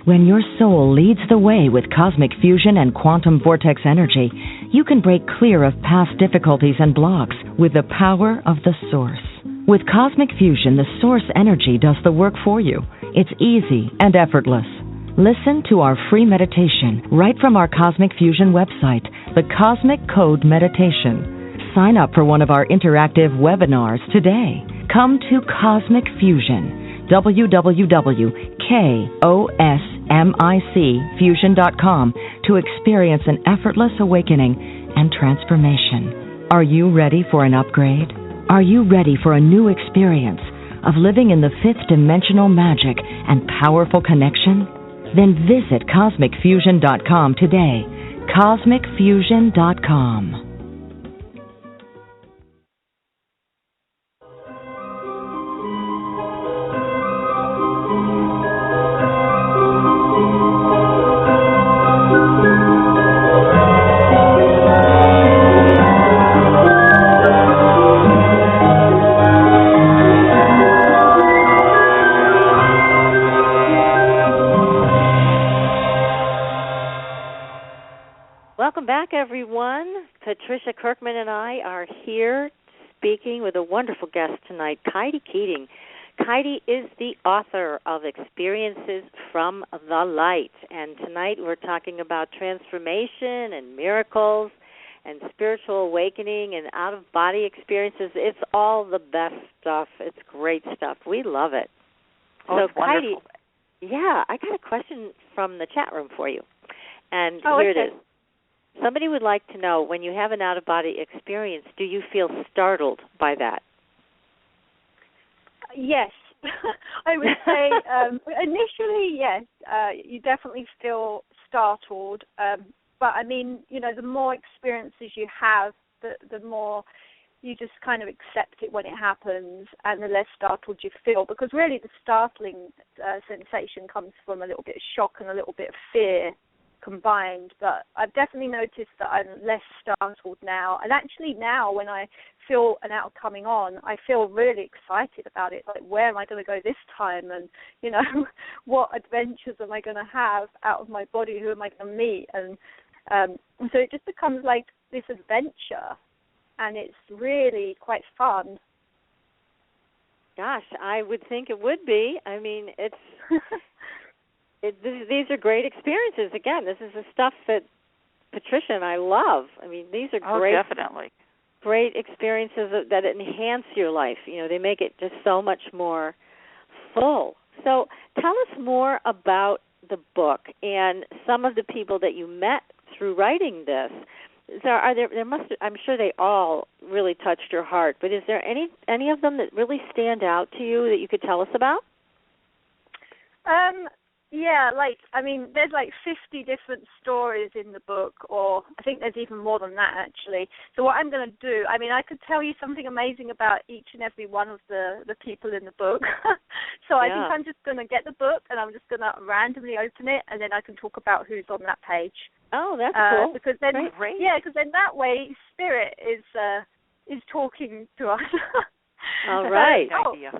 When your soul leads the way with cosmic fusion and quantum vortex energy, you can break clear of past difficulties and blocks with the power of the source. With Cosmic Fusion, the source energy does the work for you. It's easy and effortless. Listen to our free meditation right from our Cosmic Fusion website, the Cosmic Code Meditation. Sign up for one of our interactive webinars today. Come to Cosmic Fusion, www.KOSMICfusion.com, to experience an effortless awakening and transformation. Are you ready for an upgrade? Are you ready for a new experience of living in the fifth dimensional magic and powerful connection? Then visit CosmicFusion.com today. CosmicFusion.com. Welcome back, everyone. Patricia Kirkman and I are here speaking with a wonderful guest tonight, Keidi Keating. Keidi is the author of Experiences from the Light, and tonight we're talking about transformation and miracles and spiritual awakening and out-of-body experiences. It's all the best stuff. It's great stuff. We love it. Oh, so, it's wonderful. Keidi, yeah, I got a question from the chat room for you, and here it is. Somebody would like to know, when you have an out-of-body experience, do you feel startled by that? Yes. I would say initially, yes. You definitely feel startled. But, I mean, you know, the more experiences you have, the more you just kind of accept it when it happens, and the less startled you feel. Because really the startling sensation comes from a little bit of shock and a little bit of fear combined, but I've definitely noticed that I'm less startled now. And actually now when I feel an hour coming on, I feel really excited about it. Like, where am I going to go this time? And, you know, what adventures am I going to have out of my body? Who am I going to meet? And so it just becomes like this adventure, and it's really quite fun. Gosh, I would think it would be. I mean, it's... these are great experiences. Again, this is the stuff that Patricia and I love. I mean, these are great. Oh, definitely. great experiences that enhance your life. They make it just so much more full. So tell us more about the book and some of the people that you met through writing this. I'm sure they all really touched your heart, but is there any of them that really stand out to you that you could tell us about? Yeah, there's 50 different stories in the book, or I think there's even more than that, actually. So what I'm going to do, I could tell you something amazing about each and every one of the people in the book. So I think I'm just going to get the book, and I'm just going to randomly open it, and then I can talk about who's on that page. Oh, that's cool. Because then, Great. Yeah, because then that way, Spirit is talking to us. All right. Idea.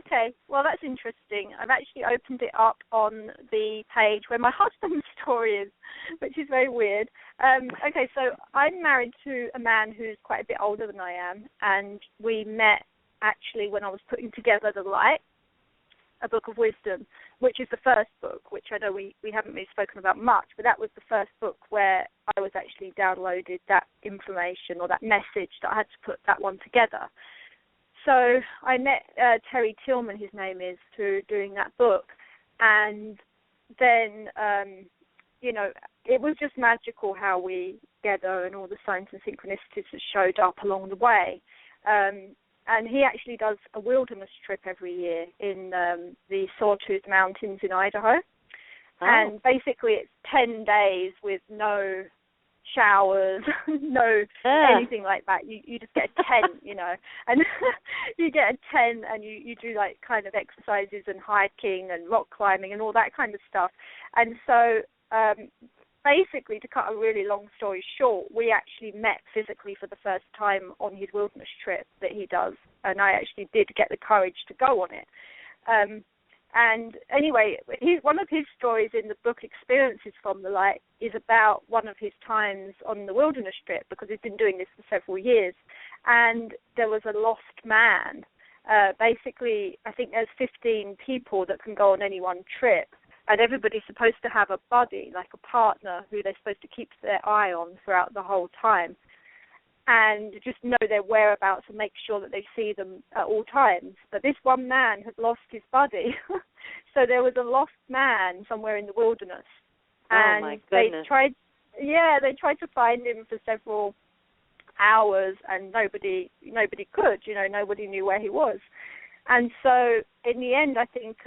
Okay, well, that's interesting. I've actually opened it up on the page where my husband's story is, which is very weird. Okay, so I'm married to a man who's quite a bit older than I am, and we met actually when I was putting together The Light, a book of wisdom, which is the first book, which I know we haven't really spoken about much, but that was the first book where I was actually downloaded that information or that message that I had to put that one together. So I met Terry Tillman, his name is, through doing that book. And then, it was just magical how we together and all the signs and synchronicities that showed up along the way. And he actually does a wilderness trip every year in the Sawtooth Mountains in Idaho. Oh. And basically it's 10 days with no showers, no anything like that. You just get a tent, and you get a tent and you do kind of exercises and hiking and rock climbing and all that kind of stuff. And so basically, to cut a really long story short, we actually met physically for the first time on his wilderness trip that he does, and I actually did get the courage to go on it. And anyway, one of his stories in the book, Experiences from the Light, is about one of his times on the wilderness trip, because he's been doing this for several years. And there was a lost man. Basically, I think there's 15 people that can go on any one trip, and everybody's supposed to have a buddy, like a partner, who they're supposed to keep their eye on throughout the whole time, and just know their whereabouts and make sure that they see them at all times. But this one man had lost his buddy. So there was a lost man somewhere in the wilderness. And my goodness. they tried to find him for several hours, and nobody could, nobody knew where he was. And so in the end, I think,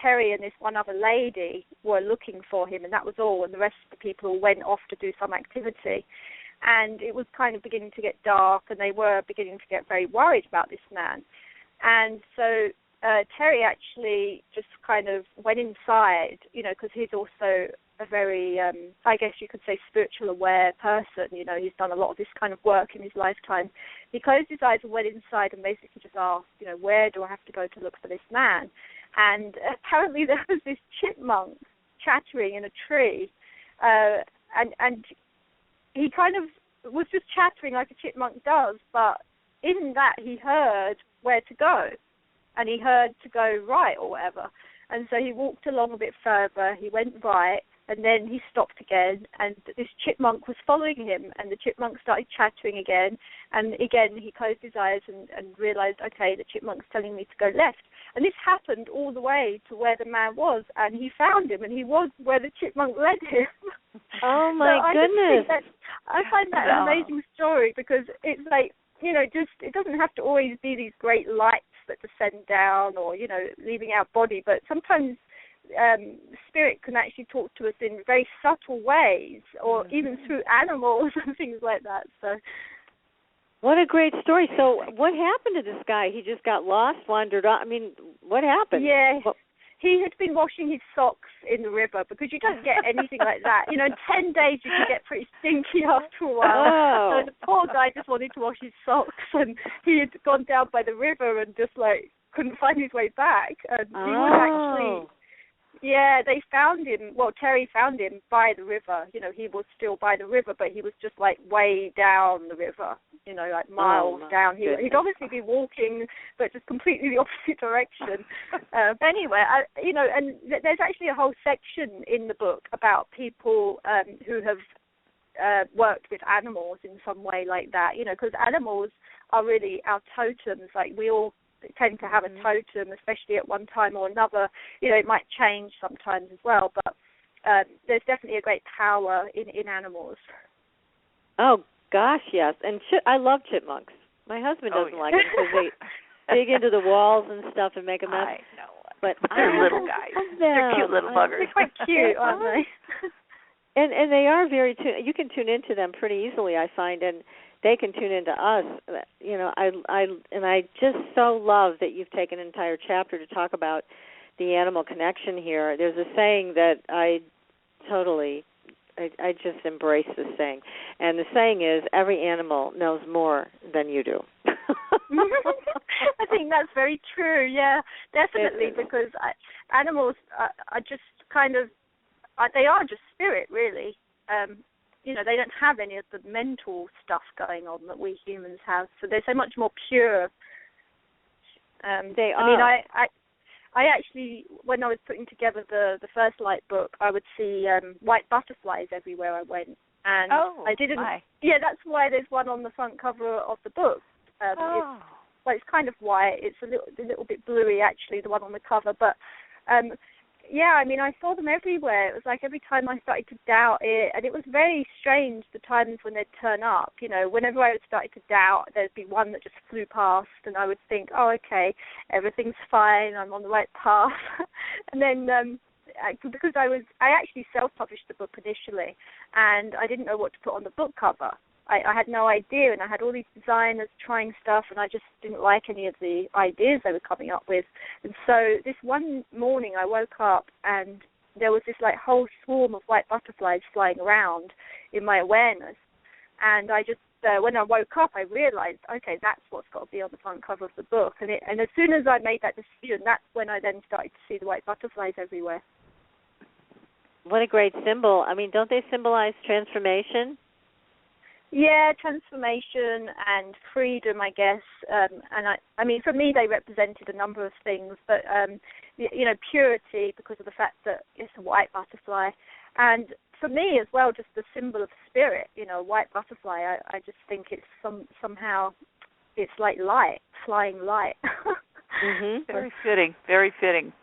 Terry and this one other lady were looking for him, and that was all, and the rest of the people went off to do some activity. And it was kind of beginning to get dark, and they were beginning to get very worried about this man. And so Terry actually just kind of went inside, because he's also a very, I guess you could say, spiritual aware person. He's done a lot of this kind of work in his lifetime. He closed his eyes and went inside and basically just asked, where do I have to go to look for this man? And apparently there was this chipmunk chattering in a tree, and he kind of was just chattering like a chipmunk does, but in that he heard where to go, and he heard to go right or whatever. And so he walked along a bit further, he went right, and then he stopped again, and this chipmunk was following him, and the chipmunk started chattering again, and again he closed his eyes and realized, okay, the chipmunk's telling me to go left. And this happened all the way to where the man was, and he found him, and he was where the chipmunk led him. Oh, my goodness. I find that an amazing story, because it's like, it doesn't have to always be these great lights that descend down or, leaving our body, but sometimes spirit can actually talk to us in very subtle ways, or even through animals and things like that. So, what a great story. So what happened to this guy? He just got lost, wandered on. I mean, what happened? Yeah. He had been washing his socks in the river, because you don't get anything like that. 10 days you can get pretty stinky after a while. Oh. So the poor guy just wanted to wash his socks, and he had gone down by the river and just couldn't find his way back. And he was actually, they found him. Well, Terry found him by the river. He was still by the river, but he was just way down the river. Miles down. He'd obviously be walking, but just completely the opposite direction. Anyway, and there's actually a whole section in the book about people who have worked with animals in some way like that, because animals are really our totems. Like, we all tend to have a totem, especially at one time or another. It might change sometimes as well, but there's definitely a great power in animals. Oh, gosh, yes. And I love chipmunks. My husband doesn't like them because they dig into the walls and stuff and make a mess. I know. But they're little guys. They're cute little buggers. They're quite cute, aren't they? And they are you can tune into them pretty easily, I find, and they can tune into us. I just so love that you've taken an entire chapter to talk about the animal connection here. There's a saying that I just embrace this saying, and the saying is, every animal knows more than you do. I think that's very true. Yeah, definitely, because animals are just kind of, they are just spirit, really. They don't have any of the mental stuff going on that we humans have, so they're so much more pure. They are. I mean, I actually, when I was putting together the first Light book, I would see white butterflies everywhere I went, and I didn't. My. Yeah, that's why there's one on the front cover of the book. It's kind of white. It's a little bit bluey, actually, the one on the cover. But, I mean, I saw them everywhere. It was like every time I started to doubt it, and it was very strange the times when they'd turn up. Whenever I started to doubt, there'd be one that just flew past, and I would think, oh, okay, everything's fine, I'm on the right path. And then because I actually self-published the book initially, and I didn't know what to put on the book cover. I had no idea, and I had all these designers trying stuff, and I just didn't like any of the ideas they were coming up with. And so this one morning I woke up, and there was this whole swarm of white butterflies flying around in my awareness. And I just, when I woke up, I realized, okay, that's what's got to be on the front cover of the book. And as soon as I made that decision, that's when I then started to see the white butterflies everywhere. What a great symbol. I mean, don't they symbolize transformation? Yeah, transformation and freedom, I guess. And I mean, for me, they represented a number of things, but purity, because of the fact that it's a white butterfly, and for me as well, just the symbol of spirit. White butterfly. I just think it's somehow it's like light, flying light. Very fitting. Very fitting.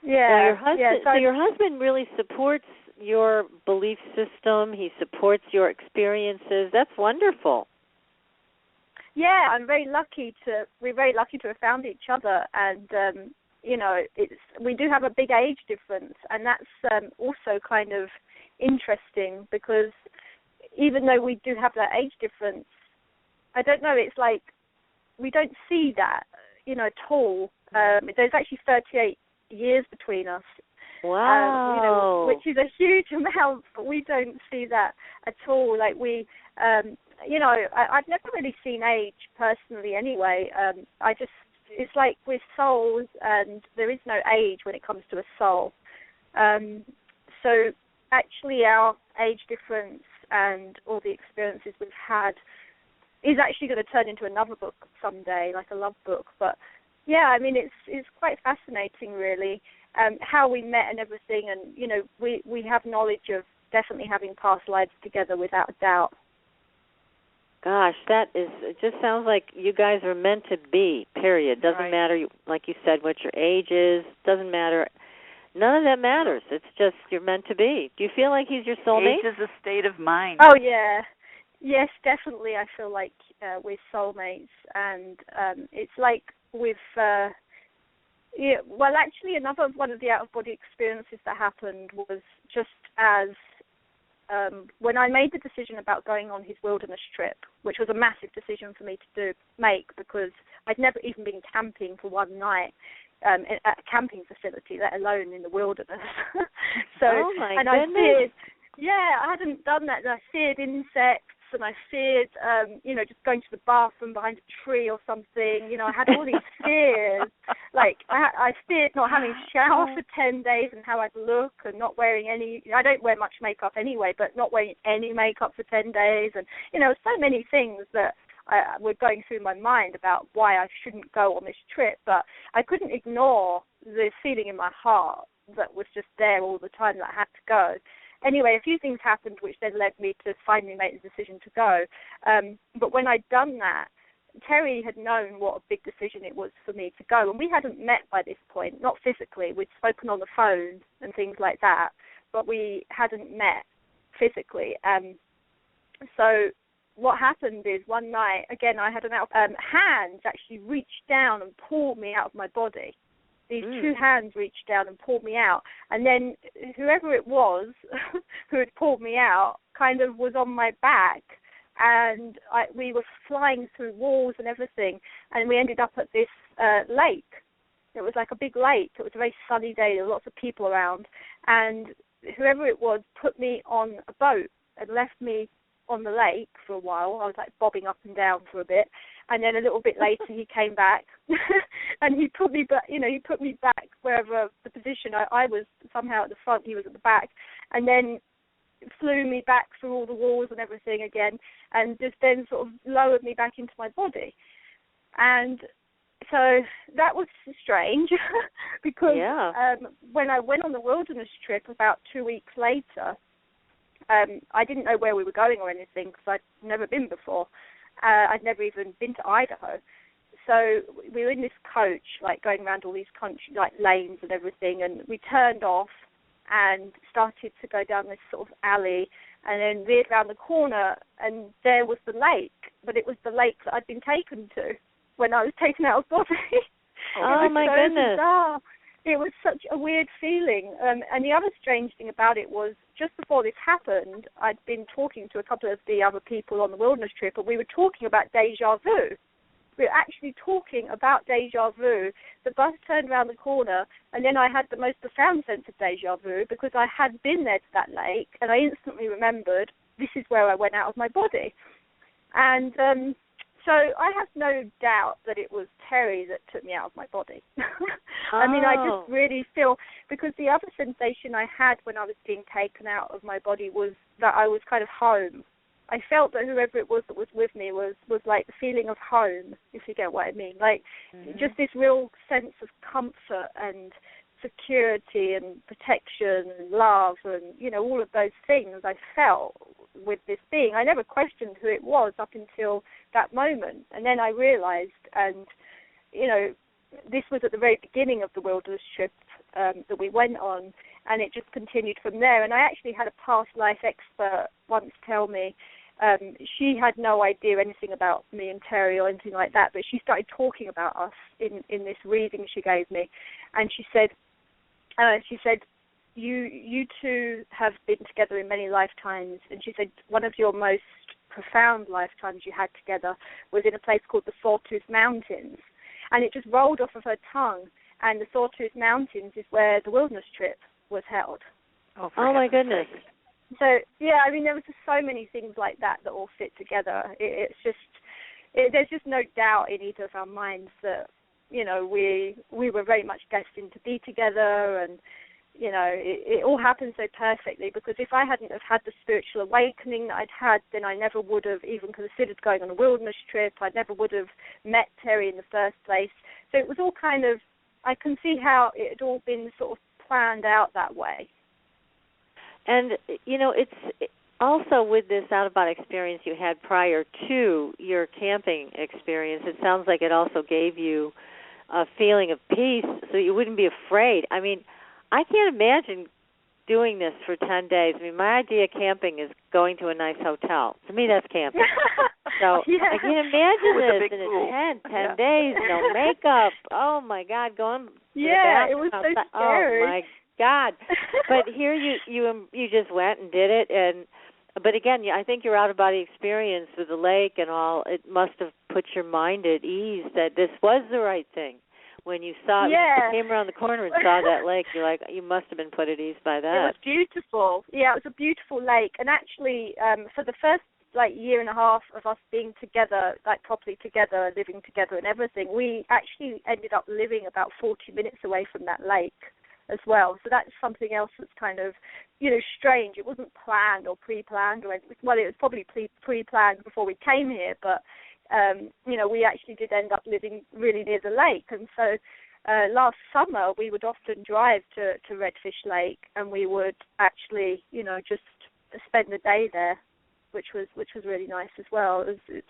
Yeah. So your husband really supports your belief system. He supports your experiences. That's wonderful. Yeah, we're very lucky to have found each other, and we do have a big age difference, and that's also kind of interesting, because even though we do have that age difference, I don't know, it's like we don't see that at all. There's actually 38 years between us. Wow. Which is a huge amount, but we don't see that at all. Like I've never really seen age personally anyway. It's like we're souls, and there is no age when it comes to a soul. So actually our age difference and all the experiences we've had is actually going to turn into another book someday, like a love book. But yeah, I mean, it's quite fascinating, really. How we met and everything, and we have knowledge of definitely having past lives together without a doubt. Gosh, it just sounds like you guys are meant to be, period. Doesn't matter, like you said, what your age is, doesn't matter. None of that matters. It's just you're meant to be. Do you feel like he's your soulmate? Age is a state of mind. Oh, yeah. Yes, definitely. I feel like we're soulmates, and it's like with... well, actually, another one of the out-of-body experiences that happened was just as when I made the decision about going on his wilderness trip, which was a massive decision for me to make, because I'd never even been camping for one night at a camping facility, let alone in the wilderness. Oh my goodness! I hadn't done that, and I feared insects. And I feared, just going to the bathroom behind a tree or something. I had all these fears. Like, I feared not having a shower for 10 days and how I'd look, and not wearing any, I don't wear much makeup anyway, but not wearing any makeup for 10 days. And, so many things that were going through my mind about why I shouldn't go on this trip. But I couldn't ignore the feeling in my heart that was just there all the time that I had to go. anyway, a few things happened which then led me to finally make the decision to go. But when I'd done that, Terry had known what a big decision it was for me to go, and we hadn't met by this point, not physically. We'd spoken on the phone and things like that, but we hadn't met physically. So what happened is one night, again, I had hands actually reached down and pulled me out of my body. These two hands reached down and pulled me out, and then whoever it was who had pulled me out kind of was on my back, and we were flying through walls and everything, and we ended up at this lake. It was like a big lake. It was a very sunny day. There were lots of people around, and whoever it was put me on a boat and left me on the lake for a while. I was like bobbing up and down for a bit, and then a little bit later he came back and he put me back. He put me back wherever the position I was, somehow at the front, he was at the back, and then flew me back through all the walls and everything again, and just then sort of lowered me back into my body. And so that was strange because when I went on the wilderness trip about 2 weeks later, I didn't know where we were going or anything because I'd never been before. I'd never even been to Idaho. So we were in this coach, like going around all these country, like lanes and everything, and we turned off and started to go down this sort of alley, and then veered around the corner, and there was the lake, but it was the lake that I'd been taken to when I was taken out of body. Oh, my goodness. Bizarre. It was such a weird feeling. And the other strange thing about it was, just before this happened, I'd been talking to a couple of the other people on the wilderness trip, and we were talking about deja vu. We were actually talking about deja vu. The bus turned around the corner, and then I had the most profound sense of deja vu because I had been there to that lake, and I instantly remembered this is where I went out of my body. And so I have no doubt that it was Terry that took me out of my body. I mean, I just really feel, because the other sensation I had when I was being taken out of my body was that I was kind of home. I felt that whoever it was that was with me was like the feeling of home, if you get what I mean. Like, just this real sense of comfort and security and protection and love and, all of those things I felt with this being. I never questioned who it was up until that moment. And then I realized, and, this was at the very beginning of the wilderness trip that we went on, and it just continued from there. And I actually had a past life expert once tell me, she had no idea anything about me and Terry or anything like that, but she started talking about us in this reading she gave me, and she said, you two have been together in many lifetimes, and she said one of your most profound lifetimes you had together was in a place called the Sawtooth Mountains, and it just rolled off of her tongue, and the Sawtooth Mountains is where the wilderness trip was held. Oh my goodness. So, yeah, I mean, there was just so many things like that all fit together. There's just no doubt in either of our minds that, we were very much destined to be together, and, it all happened so perfectly, because if I hadn't have had the spiritual awakening that I'd had, then I never would have even considered going on a wilderness trip. I never would have met Terry in the first place. So it was all kind of, I can see how it had all been sort of planned out that way. And, it's also with this out-of-body experience you had prior to your camping experience, it sounds like it also gave you a feeling of peace so you wouldn't be afraid. I mean, I can't imagine doing this for 10 days. I mean, my idea of camping is going to a nice hotel. To me, that's camping. So I can't imagine this in a tent, 10 days, no makeup. Oh, my God, going to the bathroom. It was so scary. Oh, my God. But here you just went and did it, but again, I think your out-of-body experience with the lake and all, it must have put your mind at ease that this was the right thing. When you saw you came around the corner and saw that lake, you're like, you must have been put at ease by that. It was beautiful. Yeah, it was a beautiful lake. And actually, for the first year and a half of us being together, properly together, living together and everything, we actually ended up living about 40 minutes away from that lake as well. So that's something else that's kind of, strange. It wasn't planned or pre-planned or anything. Well, it was probably pre-planned before we came here, but we actually did end up living really near the lake. And so last summer we would often drive to Redfish Lake, and we would actually, just spend the day there, which was really nice as well. It's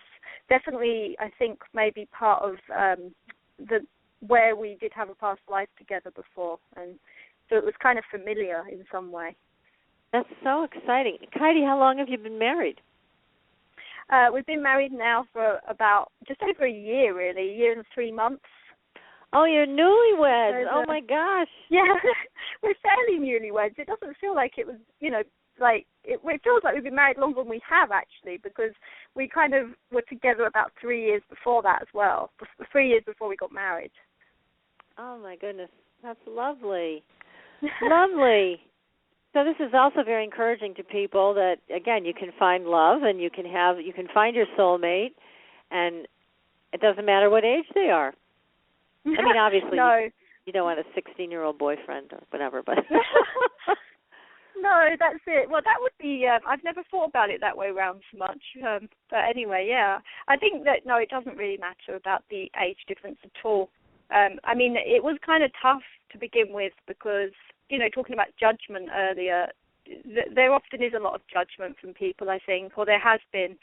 definitely, I think, maybe part of where we did have a past life together before, and so it was kind of familiar in some way. That's so exciting. Keidi, how long have you been married? We've been married now for about just over a year, really, a year and 3 months. Oh, you're newlyweds. Oh, my gosh. Yeah, we're fairly newlyweds. It doesn't feel like it was, it feels like we've been married longer than we have, actually, because we kind of were together about 3 years before that as well, 3 years before we got married. Oh, my goodness. That's lovely. Lovely. So this is also very encouraging to people that, again, you can find love and you can find your soulmate, and it doesn't matter what age they are. I mean, obviously, no. You don't want a 16-year-old boyfriend or whatever, but... No, that's it. Well, that would be, I've never thought about it that way around so much. But anyway, yeah. I think that, no, it doesn't really matter about the age difference at all. I mean, it was kind of tough to begin with because, talking about judgment earlier, there often is a lot of judgment from people, I think, or there has been.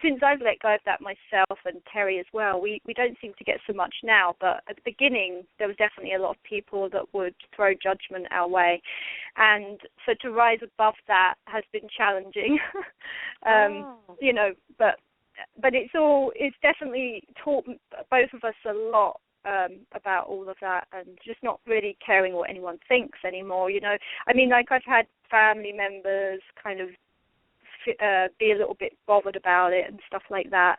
Since I've let go of that myself and Terry as well, we don't seem to get so much now, but at the beginning there was definitely a lot of people that would throw judgment our way. And so to rise above that has been challenging, but it's definitely taught both of us a lot about all of that, and just not really caring what anyone thinks anymore, I mean, like I've had family members kind of be a little bit bothered about it and stuff like that.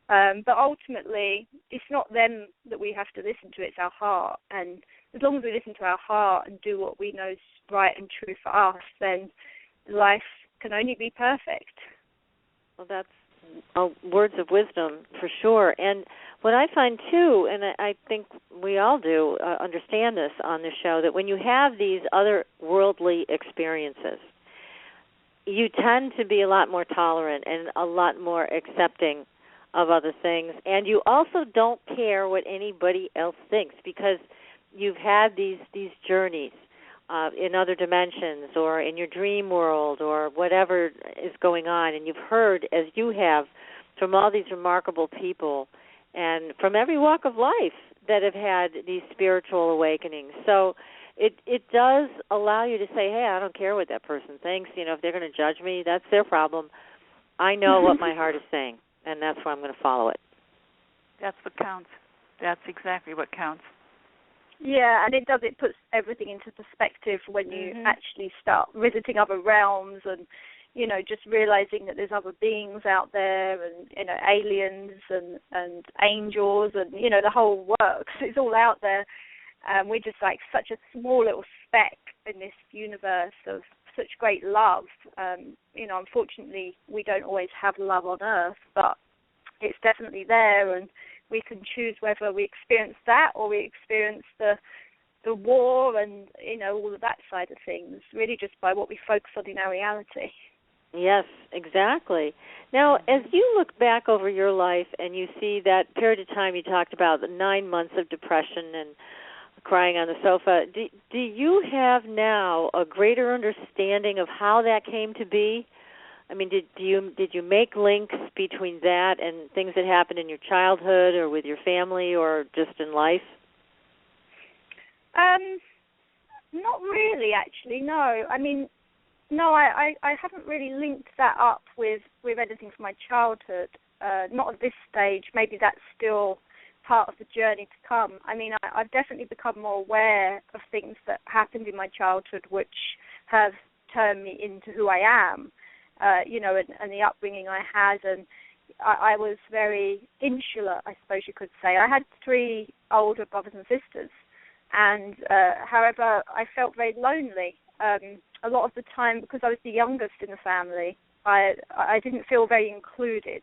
But ultimately, it's not them that we have to listen to, it's our heart. And as long as we listen to our heart and do what we know is right and true for us, then life can only be perfect. Well, that's words of wisdom for sure. And what I find, too, and I think we all do understand this on the show, that when you have these other worldly experiences, you tend to be a lot more tolerant and a lot more accepting of other things. And you also don't care what anybody else thinks because you've had these journeys in other dimensions or in your dream world or whatever is going on. And you've heard, as you have, from all these remarkable people and from every walk of life that have had these spiritual awakenings. So it does allow you to say, hey, I don't care what that person thinks. If they're going to judge me, that's their problem. I know what my heart is saying, and that's why I'm going to follow it. That's what counts. That's exactly what counts. Yeah, and it puts everything into perspective when you actually start visiting other realms and, just realizing that there's other beings out there and, aliens and angels and, the whole works. It's all out there. We're just like such a small little speck in this universe of such great love. Unfortunately, we don't always have love on Earth, but it's definitely there, and we can choose whether we experience that or we experience the war and, all of that side of things, really just by what we focus on in our reality. Yes, exactly. Now, as you look back over your life and you see that period of time you talked about, the 9 months of depression and crying on the sofa, do you have now a greater understanding of how that came to be? I mean, did you make links between that and things that happened in your childhood or with your family or just in life? Not really, actually, no. I mean, no, I haven't really linked that up with anything from my childhood. Not at this stage. Maybe that's still part of the journey to come. I mean, I've definitely become more aware of things that happened in my childhood which have turned me into who I am, and the upbringing I had. And I was very insular, I suppose you could say. I had 3 older brothers and sisters, and however, I felt very lonely. A lot of the time, because I was the youngest in the family, I didn't feel very included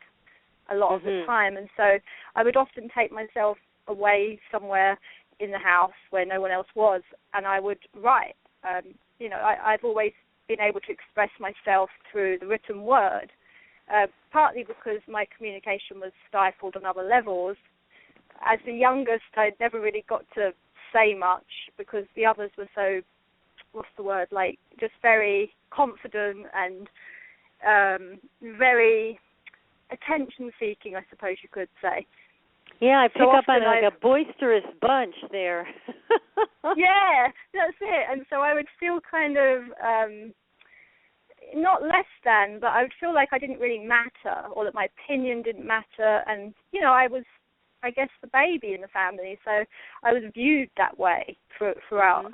a lot of the time, and so I would often take myself away somewhere in the house where no one else was, and I would write. I've always been able to express myself through the written word, partly because my communication was stifled on other levels. As the youngest, I never really got to say much because the others were so, what's the word, like just very confident and very attention-seeking, I suppose you could say. Yeah, I pick so up on like a boisterous bunch there. Yeah, that's it. And so I would feel kind of not less than, but I would feel like I didn't really matter, or that my opinion didn't matter. And, you know, I was, I guess, the baby in the family, so I was viewed that way throughout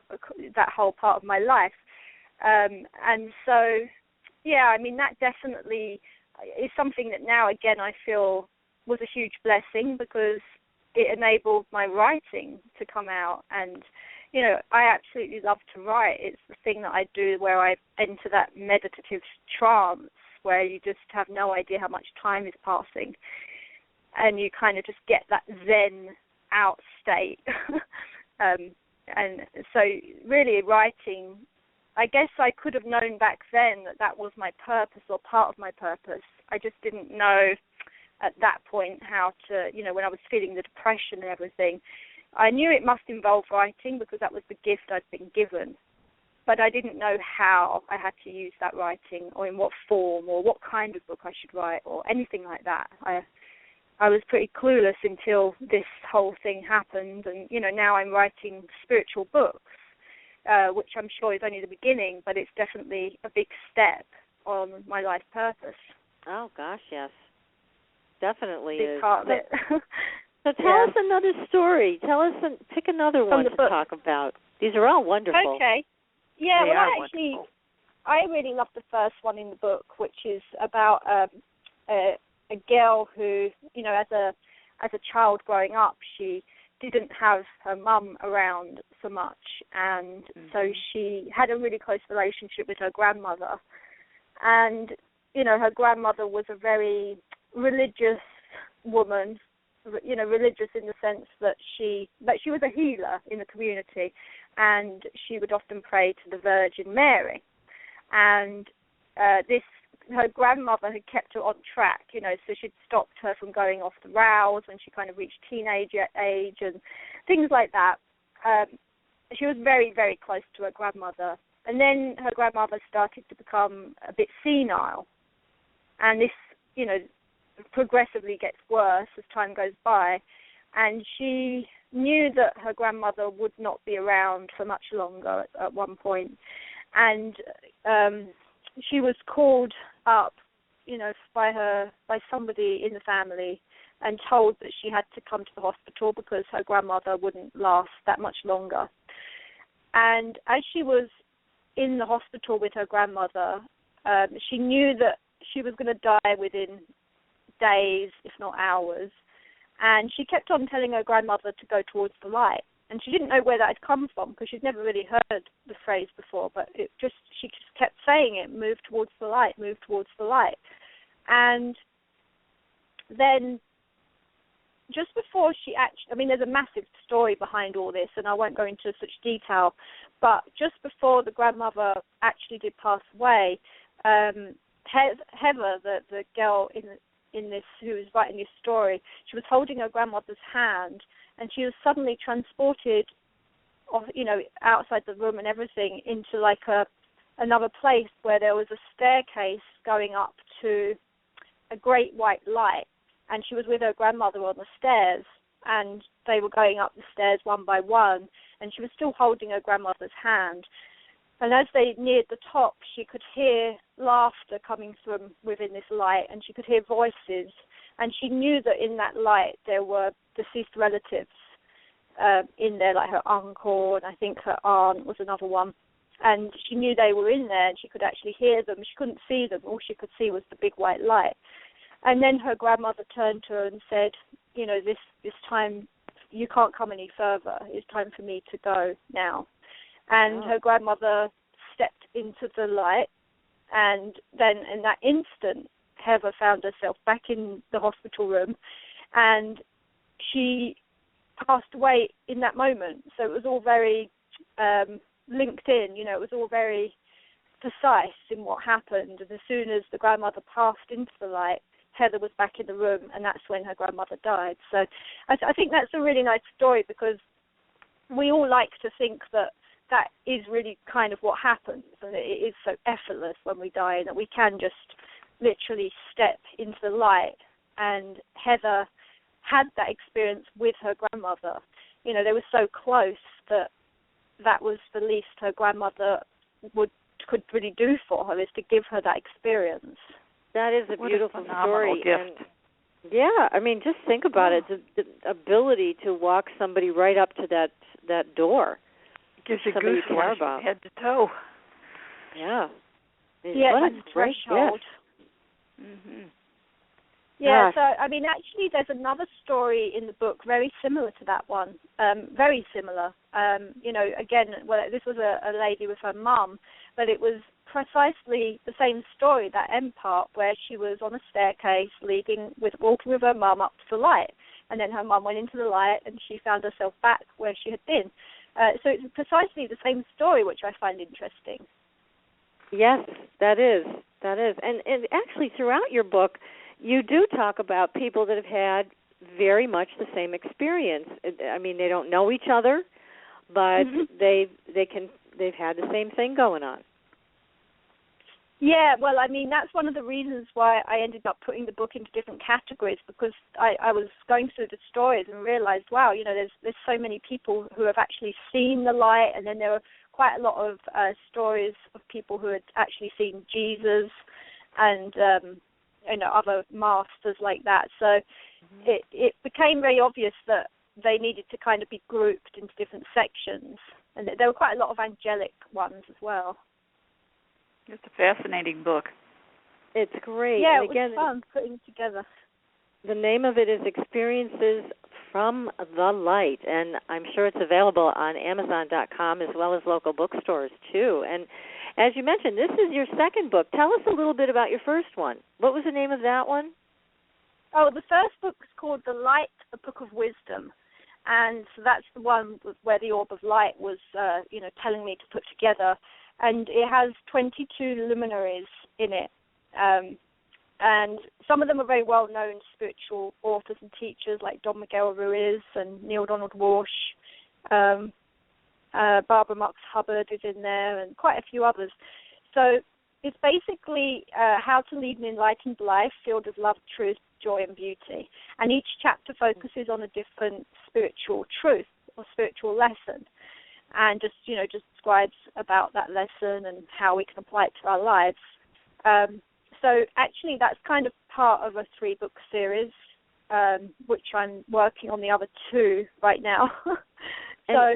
that whole part of my life. And so, yeah, I mean, that definitely is something that now, again, I feel was a huge blessing because it enabled my writing to come out. And, you know, I absolutely love to write. It's the thing that I do where I enter that meditative trance where you just have no idea how much time is passing. And you kind of just get that zen out state. And so really writing, I guess I could have known back then that that was my purpose or part of my purpose. I just didn't know at that point how to, you know, when I was feeling the depression and everything, I knew it must involve writing because that was the gift I'd been given. But I didn't know how I had to use that writing or in what form or what kind of book I should write or anything like that. I was pretty clueless until this whole thing happened. And, you know, now I'm writing spiritual books, which I'm sure is only the beginning, but it's definitely a big step on my life purpose. Oh, gosh, yes. Definitely big is. Part of it. So tell us another story. Pick another one to talk about. These are all wonderful. Okay. Yeah, well, I really love the first one in the book, which is about a girl who, you know, as a child growing up, she didn't have her mum around so much, and so she had a really close relationship with her grandmother. And, you know, her grandmother was a very religious woman, you know, religious in the sense that she was a healer in the community, and she would often pray to the Virgin Mary. And her grandmother had kept her on track, you know, so she'd stopped her from going off the rails when she kind of reached teenage age and things like that. She was very, very close to her grandmother. And then her grandmother started to become a bit senile. And this, you know, progressively gets worse as time goes by. And she knew that her grandmother would not be around for much longer at one point. And she was called up, you know, by somebody in the family and told that she had to come to the hospital because her grandmother wouldn't last that much longer. And as she was in the hospital with her grandmother, she knew that she was going to die within days, if not hours. And she kept on telling her grandmother to go towards the light. And she didn't know where that had come from because she'd never really heard the phrase before, but she just kept saying it, move towards the light, move towards the light. And then just before she actually, I mean, there's a massive story behind all this, and I won't go into such detail, but just before the grandmother actually did pass away, Heather, the girl in this who was writing this story, she was holding her grandmother's hand, and she was suddenly transported, you know, outside the room and everything into like another place where there was a staircase going up to a great white light, and she was with her grandmother on the stairs, and they were going up the stairs one by one, and she was still holding her grandmother's hand. And as they neared the top, she could hear laughter coming from within this light, and she could hear voices. And she knew that in that light there were deceased relatives in there, like her uncle, and I think her aunt was another one. And she knew they were in there, and she could actually hear them. She couldn't see them. All she could see was the big white light. And then her grandmother turned to her and said, you know, this time you can't come any further. It's time for me to go now. And her grandmother stepped into the light, and then in that instant, Heather found herself back in the hospital room, and she passed away in that moment. So it was all very linked in, you know, it was all very precise in what happened. And as soon as the grandmother passed into the light, Heather was back in the room, and that's when her grandmother died. So I think that's a really nice story because we all like to think that is really kind of what happens, and it is so effortless when we die, and that we can just literally step into the light. And Heather had that experience with her grandmother. You know, they were so close that was the least her grandmother could really do for her, is to give her that experience. That is a beautiful story. Gift. And yeah, I mean, just think about it, the ability to walk somebody right up to that door. Gives you somebody goosebumps from head to toe. Yeah. Yeah, what like a the great threshold. gift. Mm-hmm. Yeah, so, I mean, actually there's another story in the book very similar to that one, very similar. You know, again, well, this was a lady with her mum, but it was precisely the same story, that end part, where she was on a staircase walking with her mum up to the light, and then her mum went into the light and she found herself back where she had been. So it's precisely the same story, which I find interesting. Yes, that is. And actually throughout your book, you do talk about people that have had very much the same experience. I mean, they don't know each other, but they've had the same thing going on. Yeah, well, I mean, that's one of the reasons why I ended up putting the book into different categories, because I was going through the stories and realized, wow, you know, there's so many people who have actually seen the light, and then there were quite a lot of stories of people who had actually seen Jesus and you know, other masters like that. So it became very obvious that they needed to kind of be grouped into different sections, and there were quite a lot of angelic ones as well. It's a fascinating book. It's great. Yeah, and it again, was fun putting it together. The name of it is Experiences from the Light, and I'm sure it's available on Amazon.com as well as local bookstores, too. And as you mentioned, this is your second book. Tell us a little bit about your first one. What was the name of that one? Oh, the first book is called The Light, a Book of Wisdom. And so that's the one where the Orb of Light was, you know, telling me to put together. And it has 22 luminaries in it. And some of them are very well-known spiritual authors and teachers like Don Miguel Ruiz and Neil Donald Walsh. Barbara Marx Hubbard is in there, and quite a few others. So it's basically how to lead an enlightened life filled with love, truth, joy, and beauty. And each chapter focuses on a different spiritual truth or spiritual lesson, and just describes about that lesson and how we can apply it to our lives. So actually that's kind of part of a 3-book series, which I'm working on the other 2 right now. So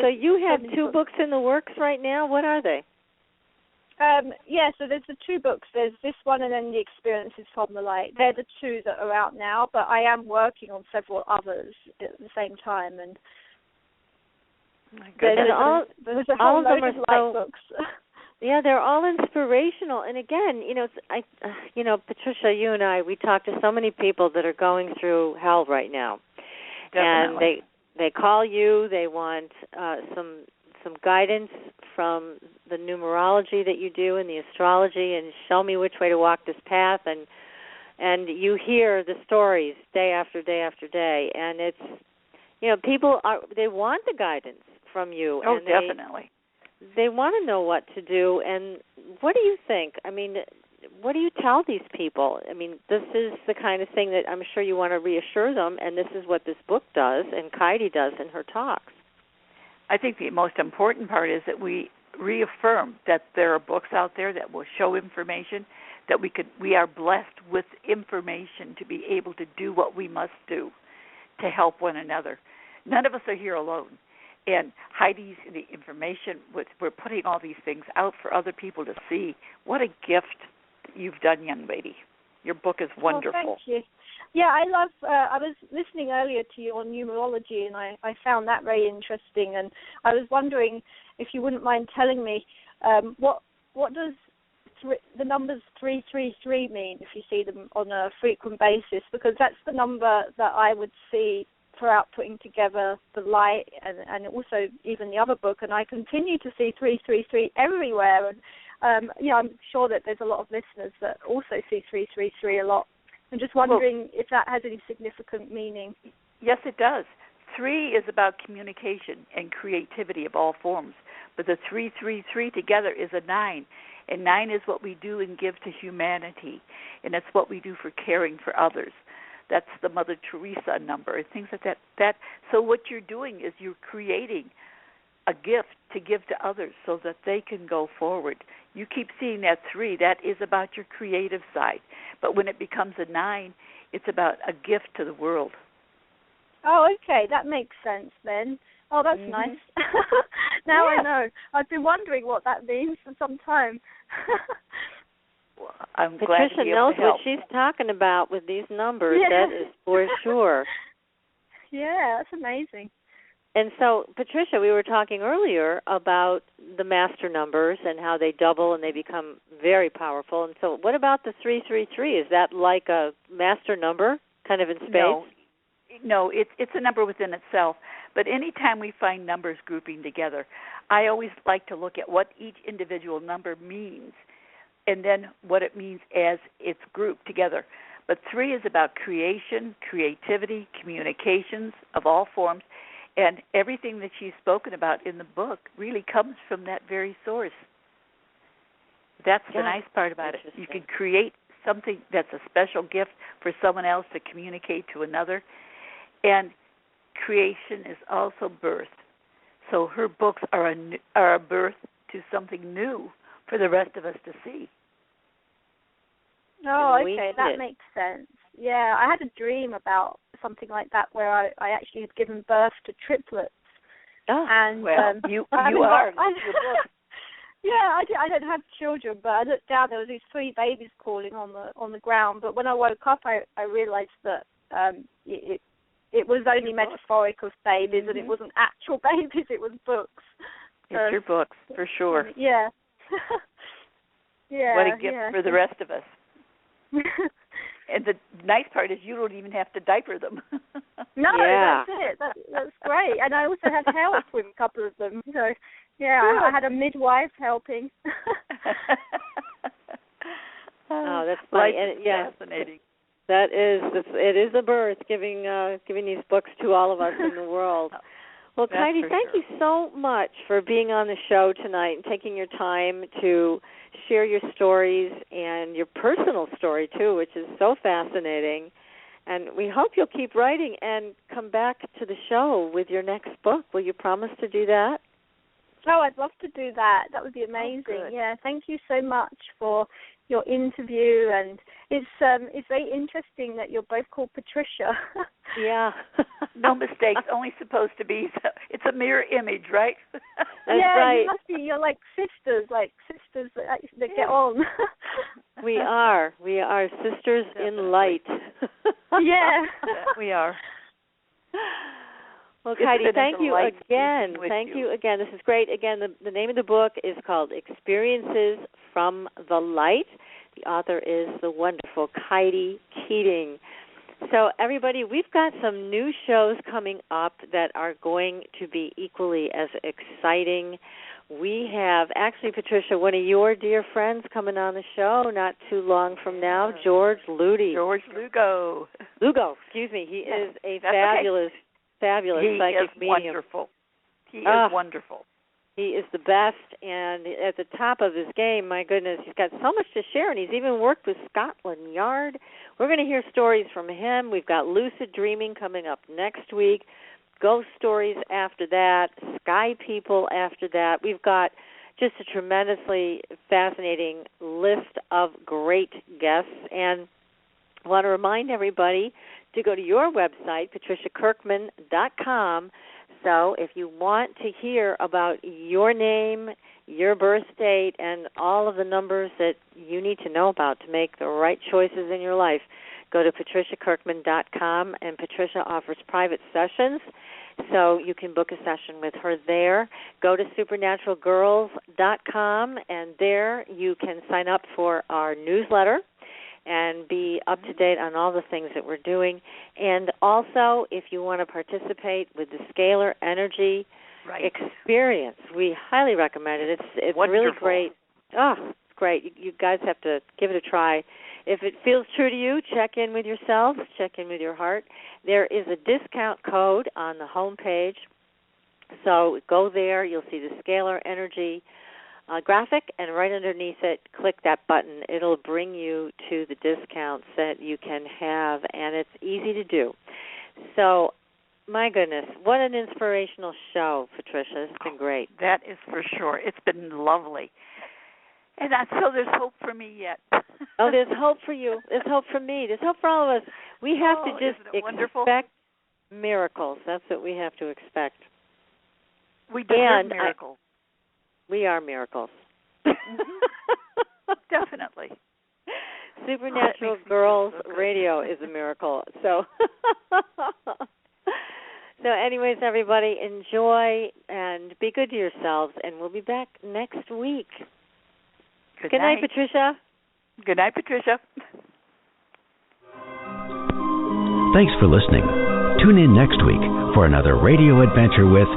you have 2 books in the works right now? What are they? Yeah, so there's the 2 books. There's this one and then The Experiences from the Light. They're the 2 that are out now, but I am working on several others at the same time. And there's a whole load of light books. Yeah, they're all inspirational. And again, Patricia, you and I, we talk to so many people that are going through hell right now. Definitely. And they call you. They want some guidance from the numerology that you do and the astrology, and show me which way to walk this path. And you hear the stories day after day after day, and it's people they want the guidance from you. Oh, and definitely. They want to know what to do. And what do you think? I mean, what do you tell these people? I mean, this is the kind of thing that I'm sure you want to reassure them, and this is what this book does and Keidi does in her talks. I think the most important part is that we reaffirm that there are books out there that will show information, that we are blessed with information to be able to do what we must do to help one another. None of us are here alone. And Heidi's the information, we're putting all these things out for other people to see. What a gift you've done, young lady. Your book is wonderful. Oh, thank you. Yeah, I love, I was listening earlier to you on numerology, and I found that very interesting. And I was wondering if you wouldn't mind telling me what does the numbers 333 mean if you see them on a frequent basis? Because that's the number that I would see throughout putting together The Light and also even the other book, and I continue to see 333 everywhere. And I'm sure that there's a lot of listeners that also see 333 a lot. I'm just wondering if that has any significant meaning. Yes, it does. 3 is about communication and creativity of all forms. But the 333 together is a 9. And 9 is what we do and give to humanity. And that's what we do for caring for others. That's the Mother Teresa number and things like that. So what you're doing is you're creating a gift to give to others so that they can go forward. You keep seeing that 3. That is about your creative side. But when it becomes a 9, it's about a gift to the world. Oh, okay. That makes sense then. Oh, that's nice. Now I know. I've been wondering what that means for some time. Well, I'm glad Patricia to be knows able to help. what she's talking about with these numbers. Yeah. That is for sure. Yeah, that's amazing. And so, Patricia, we were talking earlier about the master numbers and how they double and they become very powerful. And so what about the 333? Is that like a master number kind of in space? No, it's a number within itself. But anytime we find numbers grouping together, I always like to look at what each individual number means and then what it means as it's grouped together. But 3 is about creation, creativity, communications of all forms, and everything that she's spoken about in the book really comes from that very source. That's the nice part about it. You can create something that's a special gift for someone else to communicate to another. And creation is also birth. So her books are a birth to something new for the rest of us to see. Oh, okay, that makes sense. Yeah, I had a dream about something like that where I actually had given birth to triplets. Oh, and well, you are. Yeah, I don't have children, but I looked down. There was these 3 babies crawling on the ground. But when I woke up, I realized that it was only metaphorical babies, and it wasn't actual babies. It was books. It's your books for sure. Yeah. Yeah. What a gift for the rest of us. And the nice part is you don't even have to diaper them. No, that's it. That's great. And I also had help with a couple of them. So, yeah, I had a midwife helping. Oh, that's funny. Fascinating. It is a birth, giving these books to all of us in the world. Well, Keidi, thank you so much for being on the show tonight and taking your time to share your stories and your personal story, too, which is so fascinating. And we hope you'll keep writing and come back to the show with your next book. Will you promise to do that? Oh, I'd love to do that. That would be amazing. Oh, yeah, thank you so much for your interview, and it's very interesting that you're both called Patricia. Yeah. No mistakes, only supposed to be. It's a mirror image, right? That's right. You must be. You're like sisters that get on. We are sisters in light. Yeah. We are. Well, Keidi, thank you again. Thank you again. This is great. Again, the name of the book is called Experiences from the Light. The author is the wonderful Keidi Keating. So, everybody, we've got some new shows coming up that are going to be equally as exciting. We have, actually, Patricia, one of your dear friends coming on the show not too long from now, George Lugo. George Lugo. Excuse me. He is a fabulous psychic medium. Wonderful. He is wonderful. He is the best, and at the top of his game, my goodness, he's got so much to share, and he's even worked with Scotland Yard. We're going to hear stories from him. We've got lucid dreaming coming up next week, ghost stories after that, sky people after that. We've got just a tremendously fascinating list of great guests, and I want to remind everybody to go to your website, patriciakirkman.com. So if you want to hear about your name, your birth date, and all of the numbers that you need to know about to make the right choices in your life, go to patriciakirkman.com, and Patricia offers private sessions, so you can book a session with her there. Go to supernaturalgirlz.com, and there you can sign up for our newsletter and be up to date on all the things that we're doing. And also, if you want to participate with the Scalar Energy Experience, we highly recommend it. It's really great. Oh, it's great. You guys have to give it a try. If it feels true to you, check in with yourselves, check in with your heart. There is a discount code on the home page. So go there. You'll see the scalar energy graphic, and right underneath it, click that button. It'll bring you to the discounts that you can have, and it's easy to do. So, my goodness, what an inspirational show, Patricia. It's been great. That is for sure. It's been lovely. And so there's hope for me yet. Oh, there's hope for you. There's hope for me. There's hope for all of us. We have to just expect miracles. That's what we have to expect. We deserve miracles. We are miracles. Definitely. Supernatural Girlz Radio is a miracle. So, anyways, everybody, enjoy and be good to yourselves, and we'll be back next week. Good night, Patricia. Good night, Patricia. Thanks for listening. Tune in next week for another radio adventure with